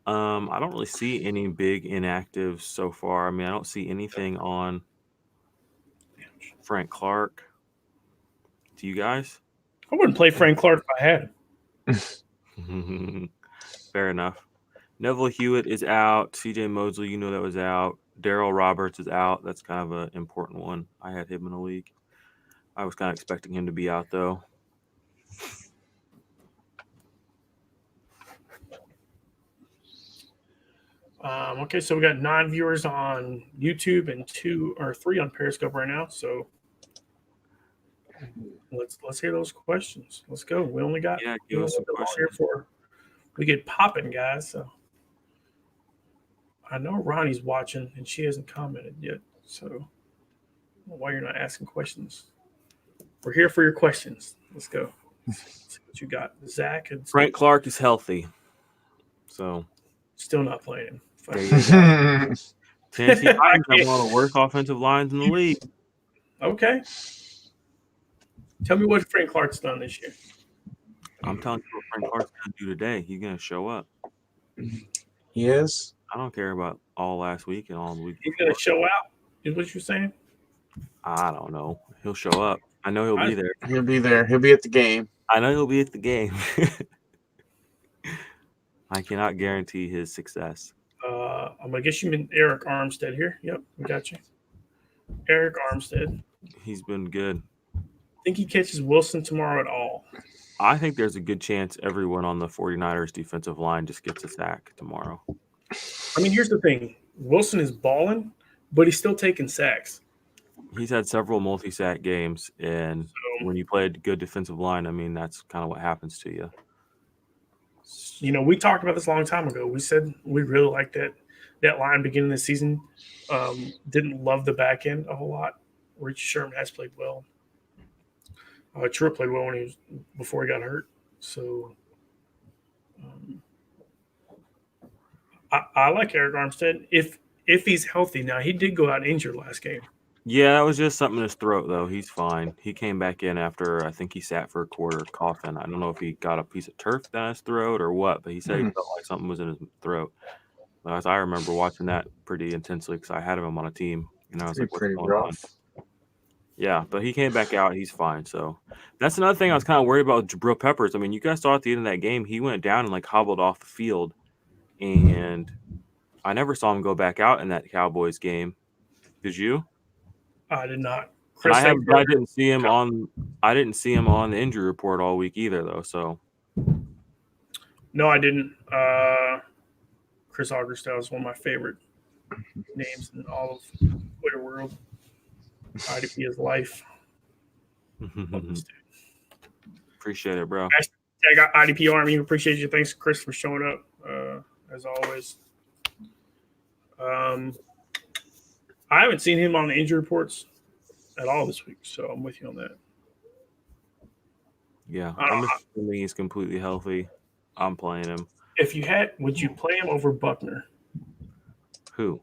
A: I don't really see any big inactives so far. I mean, I don't see anything on Frank Clark. Do you guys?
B: I wouldn't play Frank Clark if I had
A: him. Fair enough. Neville Hewitt is out. CJ Mosley, that was out. Darrell Roberts is out. That's kind of an important one. I had him in a league. I was kind of expecting him to be out, though.
B: Okay, so we got 9 viewers on YouTube and 2 or 3 on Periscope right now. So let's hear those questions. Let's go. We only got
A: give us some questions
B: here we get popping, guys. So I know Ronnie's watching and she hasn't commented yet. So I don't know why you're not asking questions. We're here for your questions. Let's go. Let's see what you got, Zach. And
A: Frank Clark is healthy, so
B: still not playing him.
A: Tennessee Titans have one of the worst offensive lines in the league.
B: Okay. Tell me what Frank Clark's done this year.
A: I'm telling you what Frank Clark's going to do today. He's going to show up.
C: He is?
A: I don't care about all last week and all the week
B: He's going to show out, is what you're saying?
A: I don't know. He'll show up. I know he'll be there.
C: He'll be there. He'll be at the game.
A: I know he'll be at the game. I cannot guarantee his success.
B: I guess you mean Eric Armstead here. Yep, we got you. Eric Armstead.
A: He's been good.
B: Think he catches Wilson tomorrow at all?
A: I think there's a good chance everyone on the 49ers defensive line just gets a sack tomorrow.
B: I mean, here's the thing. Wilson is balling, but he's still taking sacks.
A: He's had several multi-sack games, and when you play a good defensive line, I mean, that's kind of what happens to you.
B: You know, we talked about this a long time ago. We said we really liked that line beginning of the season. Didn't love the back end a whole lot. Rich Sherman has played well. Truitt played well before he got hurt. So I like Eric Armstead if he's healthy. Now, he did go out injured last game.
A: Yeah, that was just something in his throat, though. He's fine. He came back in after I think he sat for a quarter coughing. I don't know if he got a piece of turf down his throat or what, but he said he felt like something was in his throat. As I remember watching that pretty intensely because I had him on a team, and I was like, "What's going on?" Yeah, but he came back out. He's fine. So that's another thing I was kind of worried about with Jabril Peppers. I mean, you guys saw at the end of that game, he went down and like hobbled off the field, and I never saw him go back out in that Cowboys game. Did you?
B: I did not.
A: I didn't see him on. I didn't see him on the injury report all week either, though. So
B: no, I didn't. Chris Augerstad is one of my favorite names in all of Twitter world. IDP is life.
A: Appreciate it, bro.
B: I got IDP Army. Appreciate you. Thanks, Chris, for showing up as always. I haven't seen him on the injury reports at all this week, so I'm with you on that.
A: Yeah, I'm assuming he's completely healthy. I'm playing him.
B: If you had, would you play him over Buckner?
A: Who?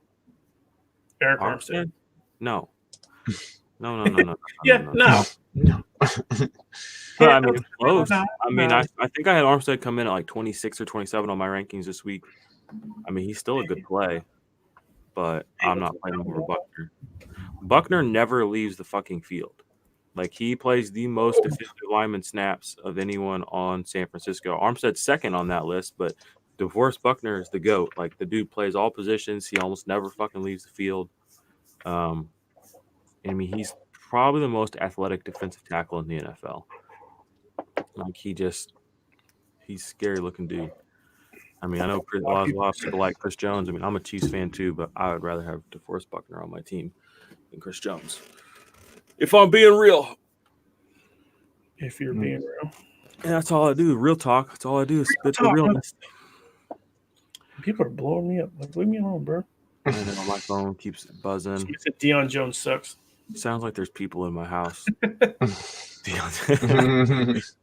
B: Eric Armstead?
A: No. No.
B: Yeah, no.
A: I mean, close. I mean, I think I had Armstead come in at like 26 or 27 on my rankings this week. I mean, he's still a good play, but I'm not playing him over Buckner. Buckner never leaves the fucking field. Like, he plays the most defensive lineman snaps of anyone on San Francisco. Armstead's second on that list, but DeForest Buckner is the GOAT. Like, the dude plays all positions. He almost never fucking leaves the field. I mean, he's probably the most athletic defensive tackle in the NFL. Like, he's a scary looking dude. I mean, I know a lot of people like Chris Jones. I mean, I'm a Chiefs fan too, but I would rather have DeForest Buckner on my team than Chris Jones. If I'm being real.
B: If you're being real.
A: Yeah, that's all I do. Real talk. That's all I do is spit the realness.
B: People are blowing me up. Like, leave me alone, bro.
A: I know, my phone keeps buzzing.
B: She said Deion Jones sucks.
A: Sounds like there's people in my house.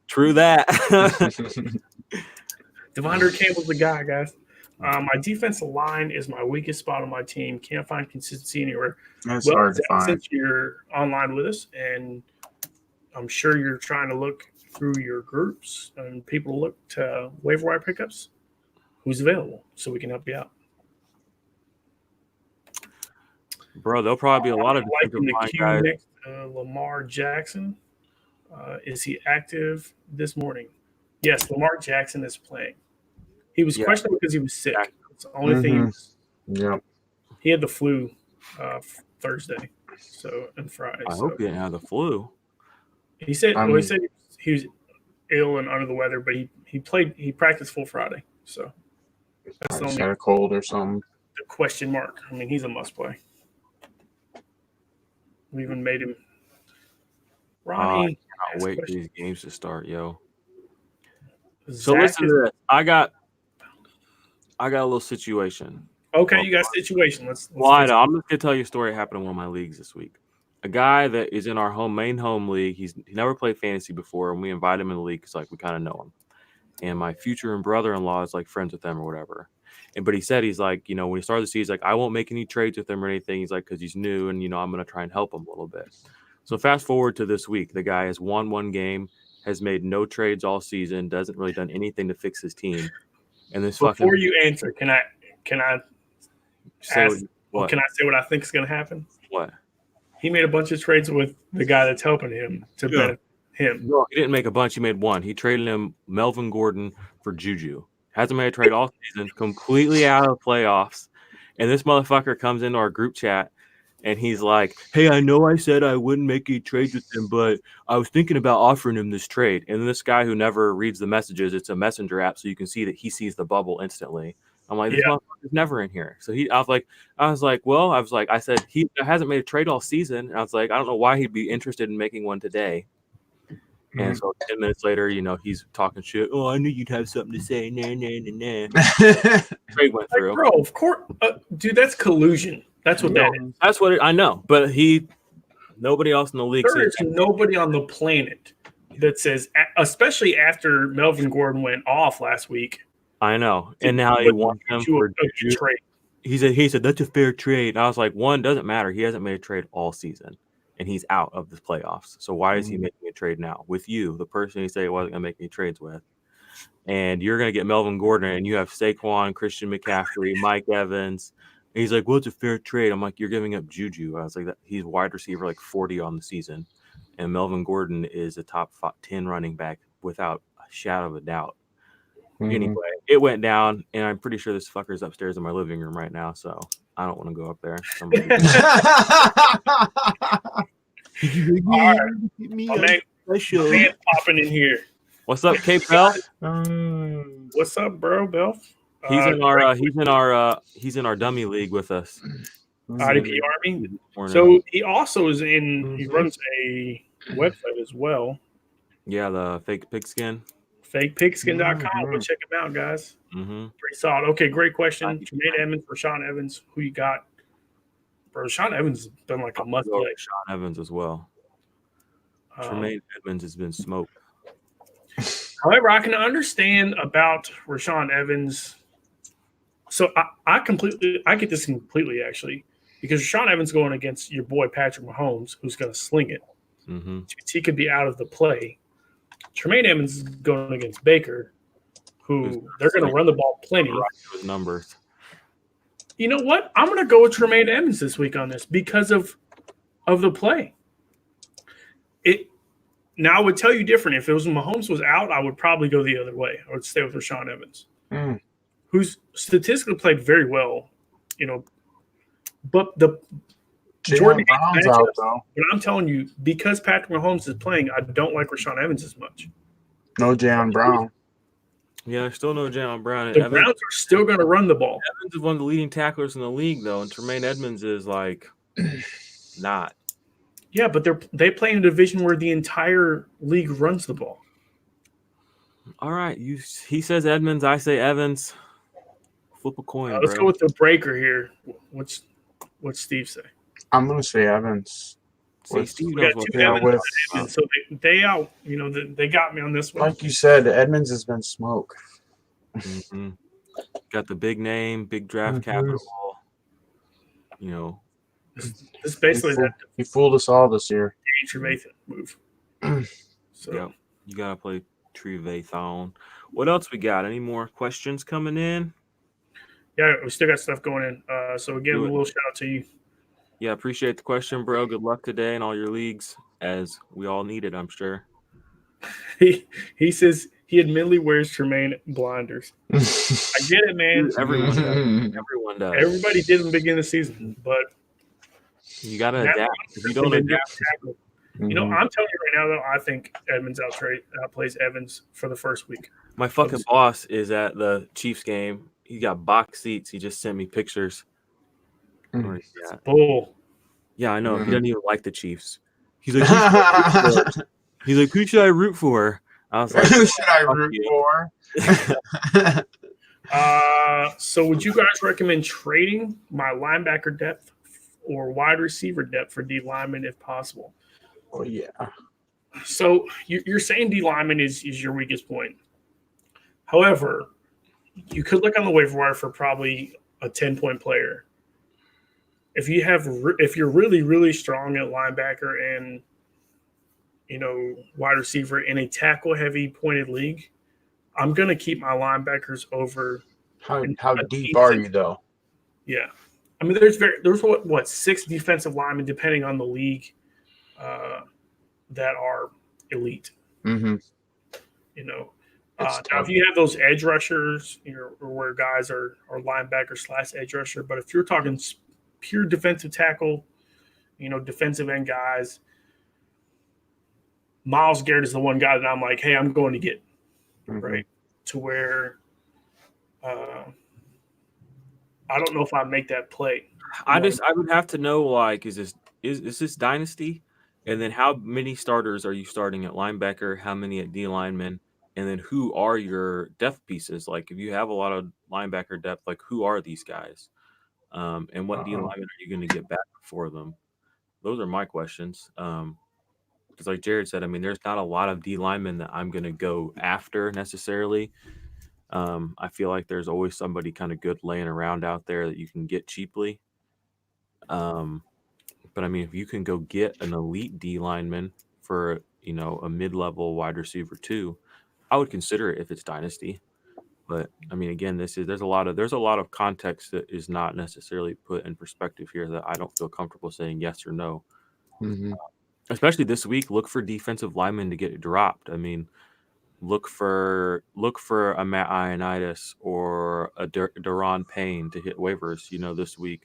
A: True that.
B: Devondre Campbell's the guy, guys. My defensive line is my weakest spot on my team. Can't find consistency anywhere.
C: That's hard to find.
B: Since you're online with us, and I'm sure you're trying to look through your groups and people look to waiver wire pickups, who's available so we can help you out.
A: Bro, there'll probably be a lot of
B: liking the queue next to Lamar Jackson. Is he active this morning? Yes, Lamar Jackson is playing. He was questionable because he was sick. It's the only thing. He had the flu Thursday, and Friday.
A: I hope he didn't have the flu.
B: He said he was ill and under the weather, but he played. He practiced full Friday, so
C: that's the only had a cold or something.
B: The question mark. I mean, he's a must play. We even made him. Ronnie,
A: I cannot wait for these games to start, yo. So listen to this. I got a little situation.
B: Okay, you got a situation. Let's
A: I'm just gonna tell you a story that happened in one of my leagues this week. A guy that is in our main home league. He never played fantasy before, and we invite him in the league because like we kind of know him. And my future and brother-in-law is like friends with them or whatever. But he said he's like, when he started the season, he's like, I won't make any trades with him or anything. He's like, because he's new, and I'm gonna try and help him a little bit. So fast forward to this week, the guy has won one game, has made no trades all season, doesn't really done anything to fix his team. And this
B: before you answer, can I say what I think is going to happen?
A: What?
B: He made a bunch of trades with the guy that's helping him to benefit him.
A: No, he didn't make a bunch. He made one. He traded him Melvin Gordon for Juju. Hasn't made a trade all season. Completely out of the playoffs. And this motherfucker comes into our group chat and he's like, hey, I know I said I wouldn't make any trades with him, but I was thinking about offering him this trade. And this guy who never reads the messages, it's a messenger app, so you can see that he sees the bubble instantly. I'm like, this motherfucker's never in here. So I was like, I said, he hasn't made a trade all season. And I was like, I don't know why he'd be interested in making one today. And so 10 minutes later, he's talking shit. Oh, I knew you'd have something to say. Nah. Trade went through.
B: Bro, of course. Dude, that's collusion. That's what that is.
A: That's what I know. But nobody else in the league.
B: There is nobody on the planet that says, especially after Melvin Gordon went off last week.
A: I know. And now he wants him for a trade. He said, that's a fair trade. And I was like, one, doesn't matter. He hasn't made a trade all season. And he's out of the playoffs. So why is he making a trade now? With you, the person he said he wasn't going to make any trades with. And you're going to get Melvin Gordon, and you have Saquon, Christian McCaffrey, Mike Evans. And he's like, well, it's a fair trade. I'm like, you're giving up Juju. I was like, he's wide receiver like 40 on the season. And Melvin Gordon is a top 10 running back without a shadow of a doubt. Anyway, it went down, and I'm pretty sure this fucker's upstairs in my living room right now, so I don't want to go up there.
B: Man popping in here.
A: What's up, Cape Bell?
B: What's up, bro, Bell?
A: He's in our dummy league with us.
B: IDP Army. So he also is in. He runs a website as well.
A: Yeah, the Fake Pigskin.
B: FakePigskin.com. Go check him out, guys. Pretty solid. Okay, great question. Jermaine Edmonds, Rashawn Evans. Who you got? Bro, Rashawn Evans has been like a must play.
A: Rashawn Evans as well. Jermaine Edmonds has been smoked.
B: However, I can understand about Rashawn Evans. So I get this completely, actually, because Rashawn Evans going against your boy Patrick Mahomes, who's going to sling it. He could be out of the play. Tremaine Edmonds is going against Baker, who they're going to run the ball plenty.
A: With numbers.
B: You know what? I'm going to go with Tremaine Edmonds this week on this because of the play. Now, I would tell you different. If it was Mahomes was out, I would probably go the other way. I would stay with Rashawn Evans, who's statistically played very well, but the Jordan Brown's out, though. But I'm telling you, because Patrick Mahomes is playing, I don't like Rashawn Evans as much.
C: No Jaylen Brown.
A: Yeah, there's still no Jaylen Brown.
B: The Browns are still going to run the ball.
A: Evans is one of the leading tacklers in the league, though, and Tremaine Edmonds is like not.
B: Yeah, but they play in a division where the entire league runs the ball.
A: All right, he says Edmonds, I say Evans. Flip a coin.
B: Let's go with the breaker here. What's Steve say?
C: I'm going to say Evans.
A: Steve knows what Evans,
B: so they out. They got me on this one.
C: Like you said, Edmonds has been smoke.
A: Got the big name, big draft capital.
B: It's basically
C: he fooled us all this year.
B: Trevathan move. So
A: yep, you gotta play Trevathan. What else we got? Any more questions coming in?
B: Yeah, we still got stuff going in. So again, a little shout out to you.
A: Yeah, appreciate the question, bro. Good luck today in all your leagues, as we all need it, I'm sure.
B: He says he admittedly wears Tremaine blinders. I get it, man.
A: Everyone does.
B: Everybody did in the beginning of the season, but
A: you gotta adapt. If you don't adapt,
B: I'm telling you right now, though, I think Edmonds outplays Evans for the first week.
A: My fucking boss is at the Chiefs game. He got box seats. He just sent me pictures.
B: Bull.
A: Yeah, I know. He doesn't even like the Chiefs. He's like, who should I root for? I was like,
C: who should I root for?
B: So would you guys recommend trading my linebacker depth or wide receiver depth for D lineman if possible?
C: Oh, yeah.
B: So you're saying D lineman is your weakest point. However, you could look on the waiver wire for probably a 10-point player. If you're really, really strong at linebacker and wide receiver in a tackle-heavy pointed league, I'm gonna keep my linebackers over.
C: How deep are you though?
B: Yeah, I mean there's 6 defensive linemen depending on the league that are elite. Now, if you have those edge rushers, or where guys are linebacker / edge rusher, but if you're talking pure defensive tackle, defensive end guys, Myles Garrett is the one guy that I'm like, hey, I'm going to get, right? To where I don't know if I make that play.
A: I would have to know, like, is this dynasty? And then how many starters are you starting at linebacker? How many at D lineman? And then who are your depth pieces? Like, if you have a lot of linebacker depth, like, who are these guys? And what D lineman are you going to get back for them? Those are my questions. Because like Jarod said, I mean, there's not a lot of D linemen that I'm going to go after necessarily. I feel like there's always somebody kind of good laying around out there that you can get cheaply. But I mean, if you can go get an elite D lineman for, a mid-level wide receiver too, I would consider it if it's dynasty. But I mean, again, there's a lot of context that is not necessarily put in perspective here that I don't feel comfortable saying yes or no. Especially this week, look for defensive linemen to get dropped. I mean, look for a Matt Ioannidis or a Daron Payne to hit waivers. This week.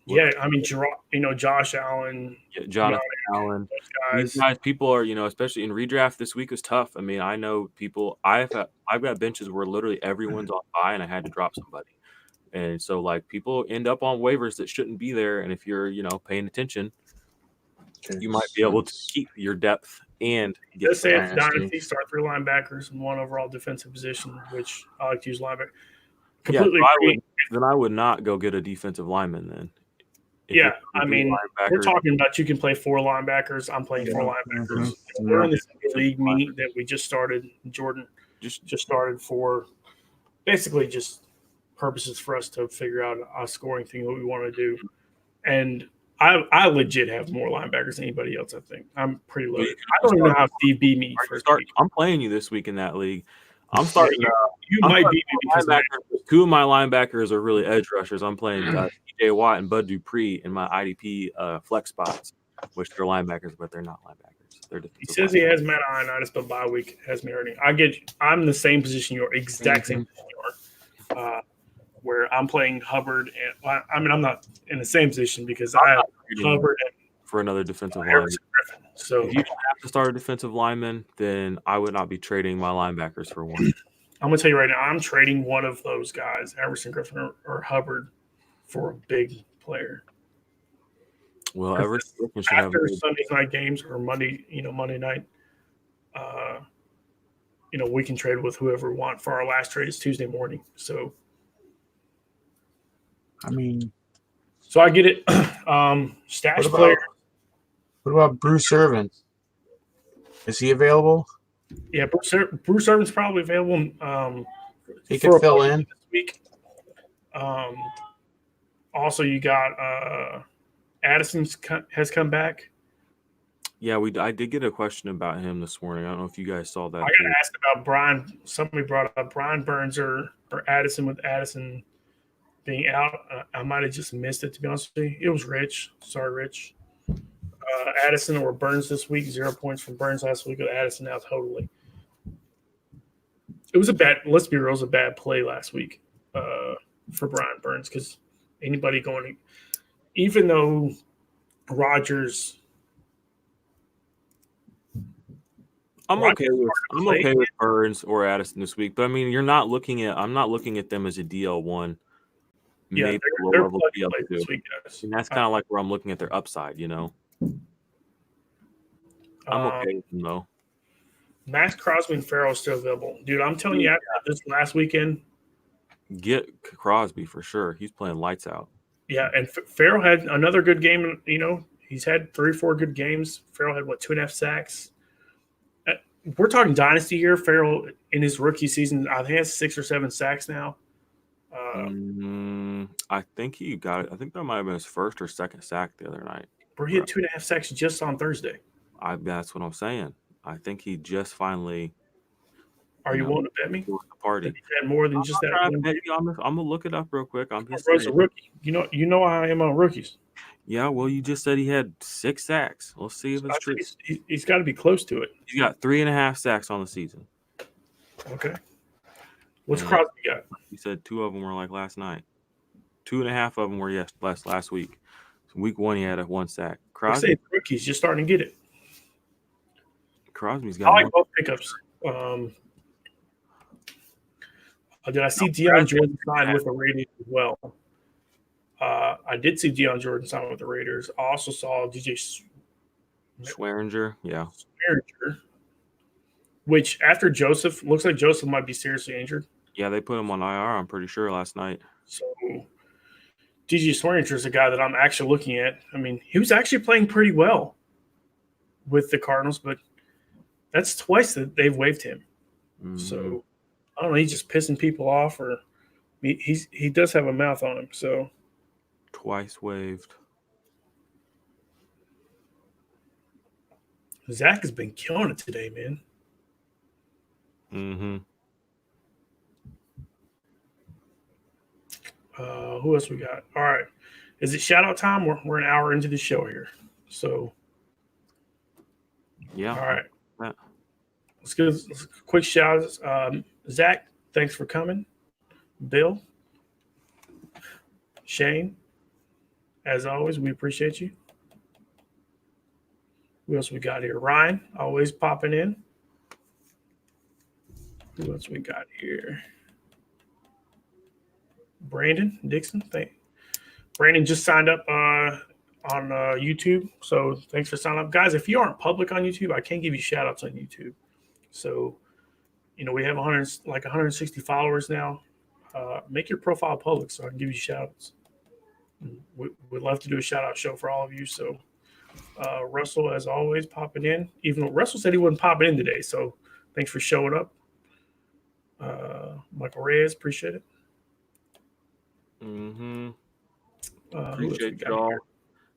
B: I mean, Josh Allen,
A: Jonathan Allen. These guys, people are, especially in redraft this week is tough. I mean, I know people. I've got benches where literally everyone's on bye, and I had to drop somebody, and so like people end up on waivers that shouldn't be there. And if you're, paying attention, you might be able to keep your depth and get.
B: Let's say it's dynasty, start 3 linebackers and 1 overall defensive position, which I like to use linebacker. Completely.
A: Then I would not go get a defensive lineman then.
B: I mean, we're talking about you can play 4 linebackers. I'm playing 4 linebackers. We're in this league meet that we just started. Jordan just started for basically just purposes for us to figure out a scoring thing that we want to do. And I legit have more linebackers than anybody else, I think. I'm pretty loaded. I don't even know how Steve beat me first week.
A: I'm playing you this week in that league. I'm starting.
B: You might beat me because
A: 2 of my linebackers are really edge rushers. I'm playing TJ Watt and Bud Dupree in my IDP flex spots, which they're linebackers, but they're not linebackers.
B: He says he has Matt Ioannidis, but bye week has me already. I'm in the same position you are, exact same position you are, where I'm playing Hubbard. And I mean, I'm not in the same position because I have Hubbard
A: for another defensive lineman.
B: So
A: if you have to start a defensive lineman, then I would not be trading my linebackers for one.
B: I'm going to tell you right now, I'm trading one of those guys, Everson Griffin or Hubbard, for a big player.
A: Well, Everson Griffin should
B: after Sunday night games or Monday night, we can trade with whoever we want. For our last trade is Tuesday morning. So,
C: I mean,
B: I get it. Stash player.
C: What about Bruce Irvin? Is he available?
B: Yeah, Bruce Irvin's probably available.
C: He could fill in
B: this week. Also, you got Addison has come back.
A: Yeah, I did get a question about him this morning. I don't know if you guys saw that.
B: I got asked about Brian. Somebody brought up Brian Burns or Addison, with Addison being out. I might have just missed it, to be honest with you. It was Rich. Sorry, Rich. Addison or Burns this week. 0 points from Burns last week. With Addison now totally. It was let's be real, it was a bad play last week for Brian Burns, because anybody going, even though Rodgers.
A: I'm okay with Burns or Addison this week, but I mean, I'm not looking at them as a DL1.
B: Yeah,
A: maybe
B: they're
A: level DL2
B: this week, guys.
A: And that's kind of like where I'm looking at their upside, I'm okay with them though.
B: Max Crosby and Farrell is still available. Dude, I'm telling you, after this last weekend,
A: get Crosby for sure. He's playing lights out.
B: Yeah, and Farrell had another good game. He's had 3 or 4 good games. Farrell had 2.5 sacks. We're talking dynasty here. Farrell in his rookie season, I think he has 6 or 7 sacks now.
A: I think he got it. I think that might have been his first or second sack the other night.
B: Bro, he had 2.5 sacks just on Thursday.
A: That's what I'm saying. I think he just finally.
B: Are you wanting to bet me?
A: The party.
B: He had more than just that.
A: I'm gonna look it up real quick.
B: Bro's a rookie. You know how I am on rookies.
A: Yeah, well, you just said he had 6 sacks. Let's see if it's true.
B: He's got to be close to it.
A: He's got 3.5 sacks on the season.
B: Okay. What's Crosby got?
A: He said 2 of them were like last night. 2.5 of them were last week. So week 1 he had a 1 sack.
B: Crosby, say rookies just starting to get it.
A: Crosby's got.
B: I like both pickups. Did I see Deion Jordan sign with the Raiders as well? I did see Deion Jordan sign with the Raiders. I also saw DJ
A: Swearinger,
B: which after Joseph, looks like Joseph might be seriously injured.
A: Yeah, they put him on IR, I'm pretty sure, last night.
B: So DJ Swearinger is a guy that I'm actually looking at. I mean, he was actually playing pretty well with the Cardinals, but that's twice that they've waived him. Mm-hmm. So I don't know, he's just pissing people off, or he does have a mouth on him. So
A: twice waived.
B: Zach has been killing it today, man.
A: Mm-hmm.
B: Who else we got? All right. Is it shout out time? We're an hour into the show here. So
A: yeah.
B: All right. Yeah. Let's give a quick shout out. Zach, thanks for coming. Bill, Shane, as always, we appreciate you. Who else we got here? Ryan, always popping in. Who else we got here? Brandon Dixon. Brandon just signed up on YouTube, so thanks for signing up. Guys, if you aren't public on YouTube, I can't give you shout-outs on YouTube. So, we have 160 followers now. Make your profile public so I can give you shout-outs. We'd love to do a shout-out show for all of you. So, Russell, as always, popping in. Even though Russell said he wasn't popping in today, so thanks for showing up. Michael Reyes, appreciate it.
A: Mm-hmm. Appreciate y'all.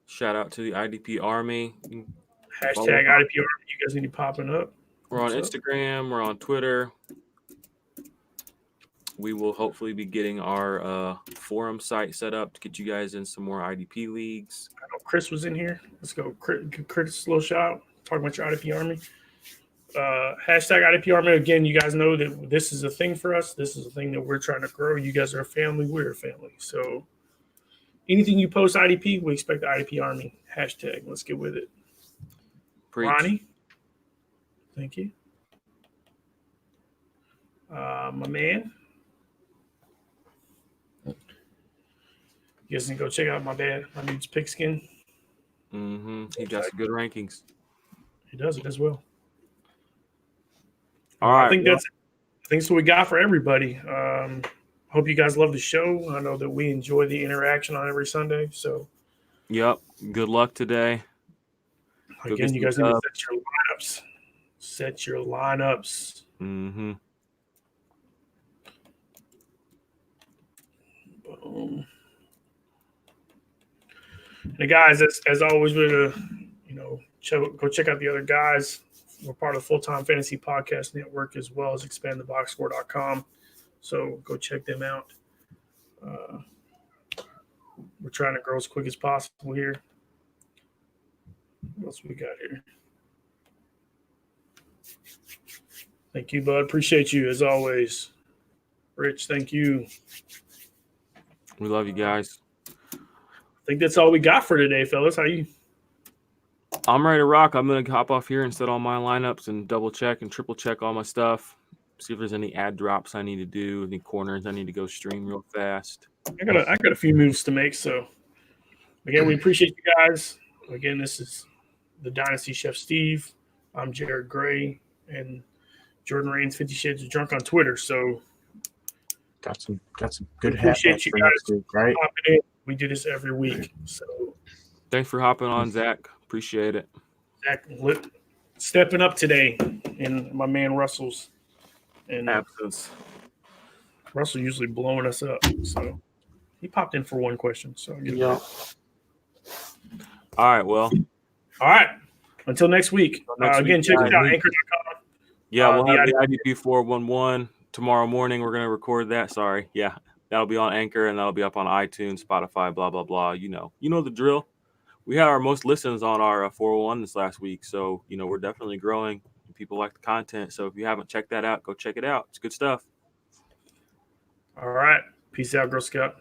A: Shout out to the IDP Army.
B: Hashtag IDP Army. You guys need to be popping up.
A: We're on Instagram. We're on Twitter. We will hopefully be getting our forum site set up to get you guys in some more IDP leagues.
B: I know Chris was in here. Let's go. Chris, a little shout out. Talking about your IDP Army. Hashtag IDP Army. Again, you guys know that this is a thing for us. This is a thing that we're trying to grow. You guys are a family. We're a family. So anything you post IDP, we expect the IDP Army. Hashtag. Let's get with it.
A: Preach.
B: Ronnie, thank you. My man. You guys can go check out my dude's pigskin.
A: Mm-hmm. He got some good rankings.
B: He does it as well.
A: All right.
B: I think that's what we got for everybody. Hope you guys love the show. I know that we enjoy the interaction on every Sunday. So,
A: yep. Good luck today.
B: Again, you guys need to set your lineups. Set your lineups.
A: Mm-hmm.
B: Boom. And guys, as always, we're gonna, go check out the other guys. We're part of the Full-Time Fantasy Podcast Network as well as expandtheboxscore.com. So go check them out. We're trying to grow as quick as possible here. What else we got here? Thank you, bud. Appreciate you as always. Rich, thank you.
A: We love you guys.
B: I think that's all we got for today, fellas. How you?
A: I'm ready to rock. I'm going to hop off here and set all my lineups and double check and triple check all my stuff. See if there's any ad drops I need to do, any corners I need to go stream real fast.
B: I got a few moves to make. So, again, we appreciate you guys. Again, this is the Dynasty Chef Steve. I'm Jared Gray and Jordan Rains 50 Shades of Drunk on Twitter. So,
C: got some good
B: appreciate you guys right? Hopping in. We do this every week. So,
A: thanks for hopping on, Zach. Appreciate it.
B: Zach stepping up today in my man Russell's
A: absence.
B: Russell usually blowing us up, so he popped in for one question. So
C: yeah.
A: All right. Well.
B: All right. Until next week. Again, check it out. Anchor.com.
A: Yeah, we'll have the IDP 411 tomorrow morning. We're gonna record that. Sorry. Yeah. That'll be on Anchor and that'll be up on iTunes, Spotify, blah, blah, blah. You know the drill. We had our most listens on our 401 this last week. So, we're definitely growing. People like the content. So if you haven't checked that out, go check it out. It's good stuff.
B: All right. Peace out, Girl Scout.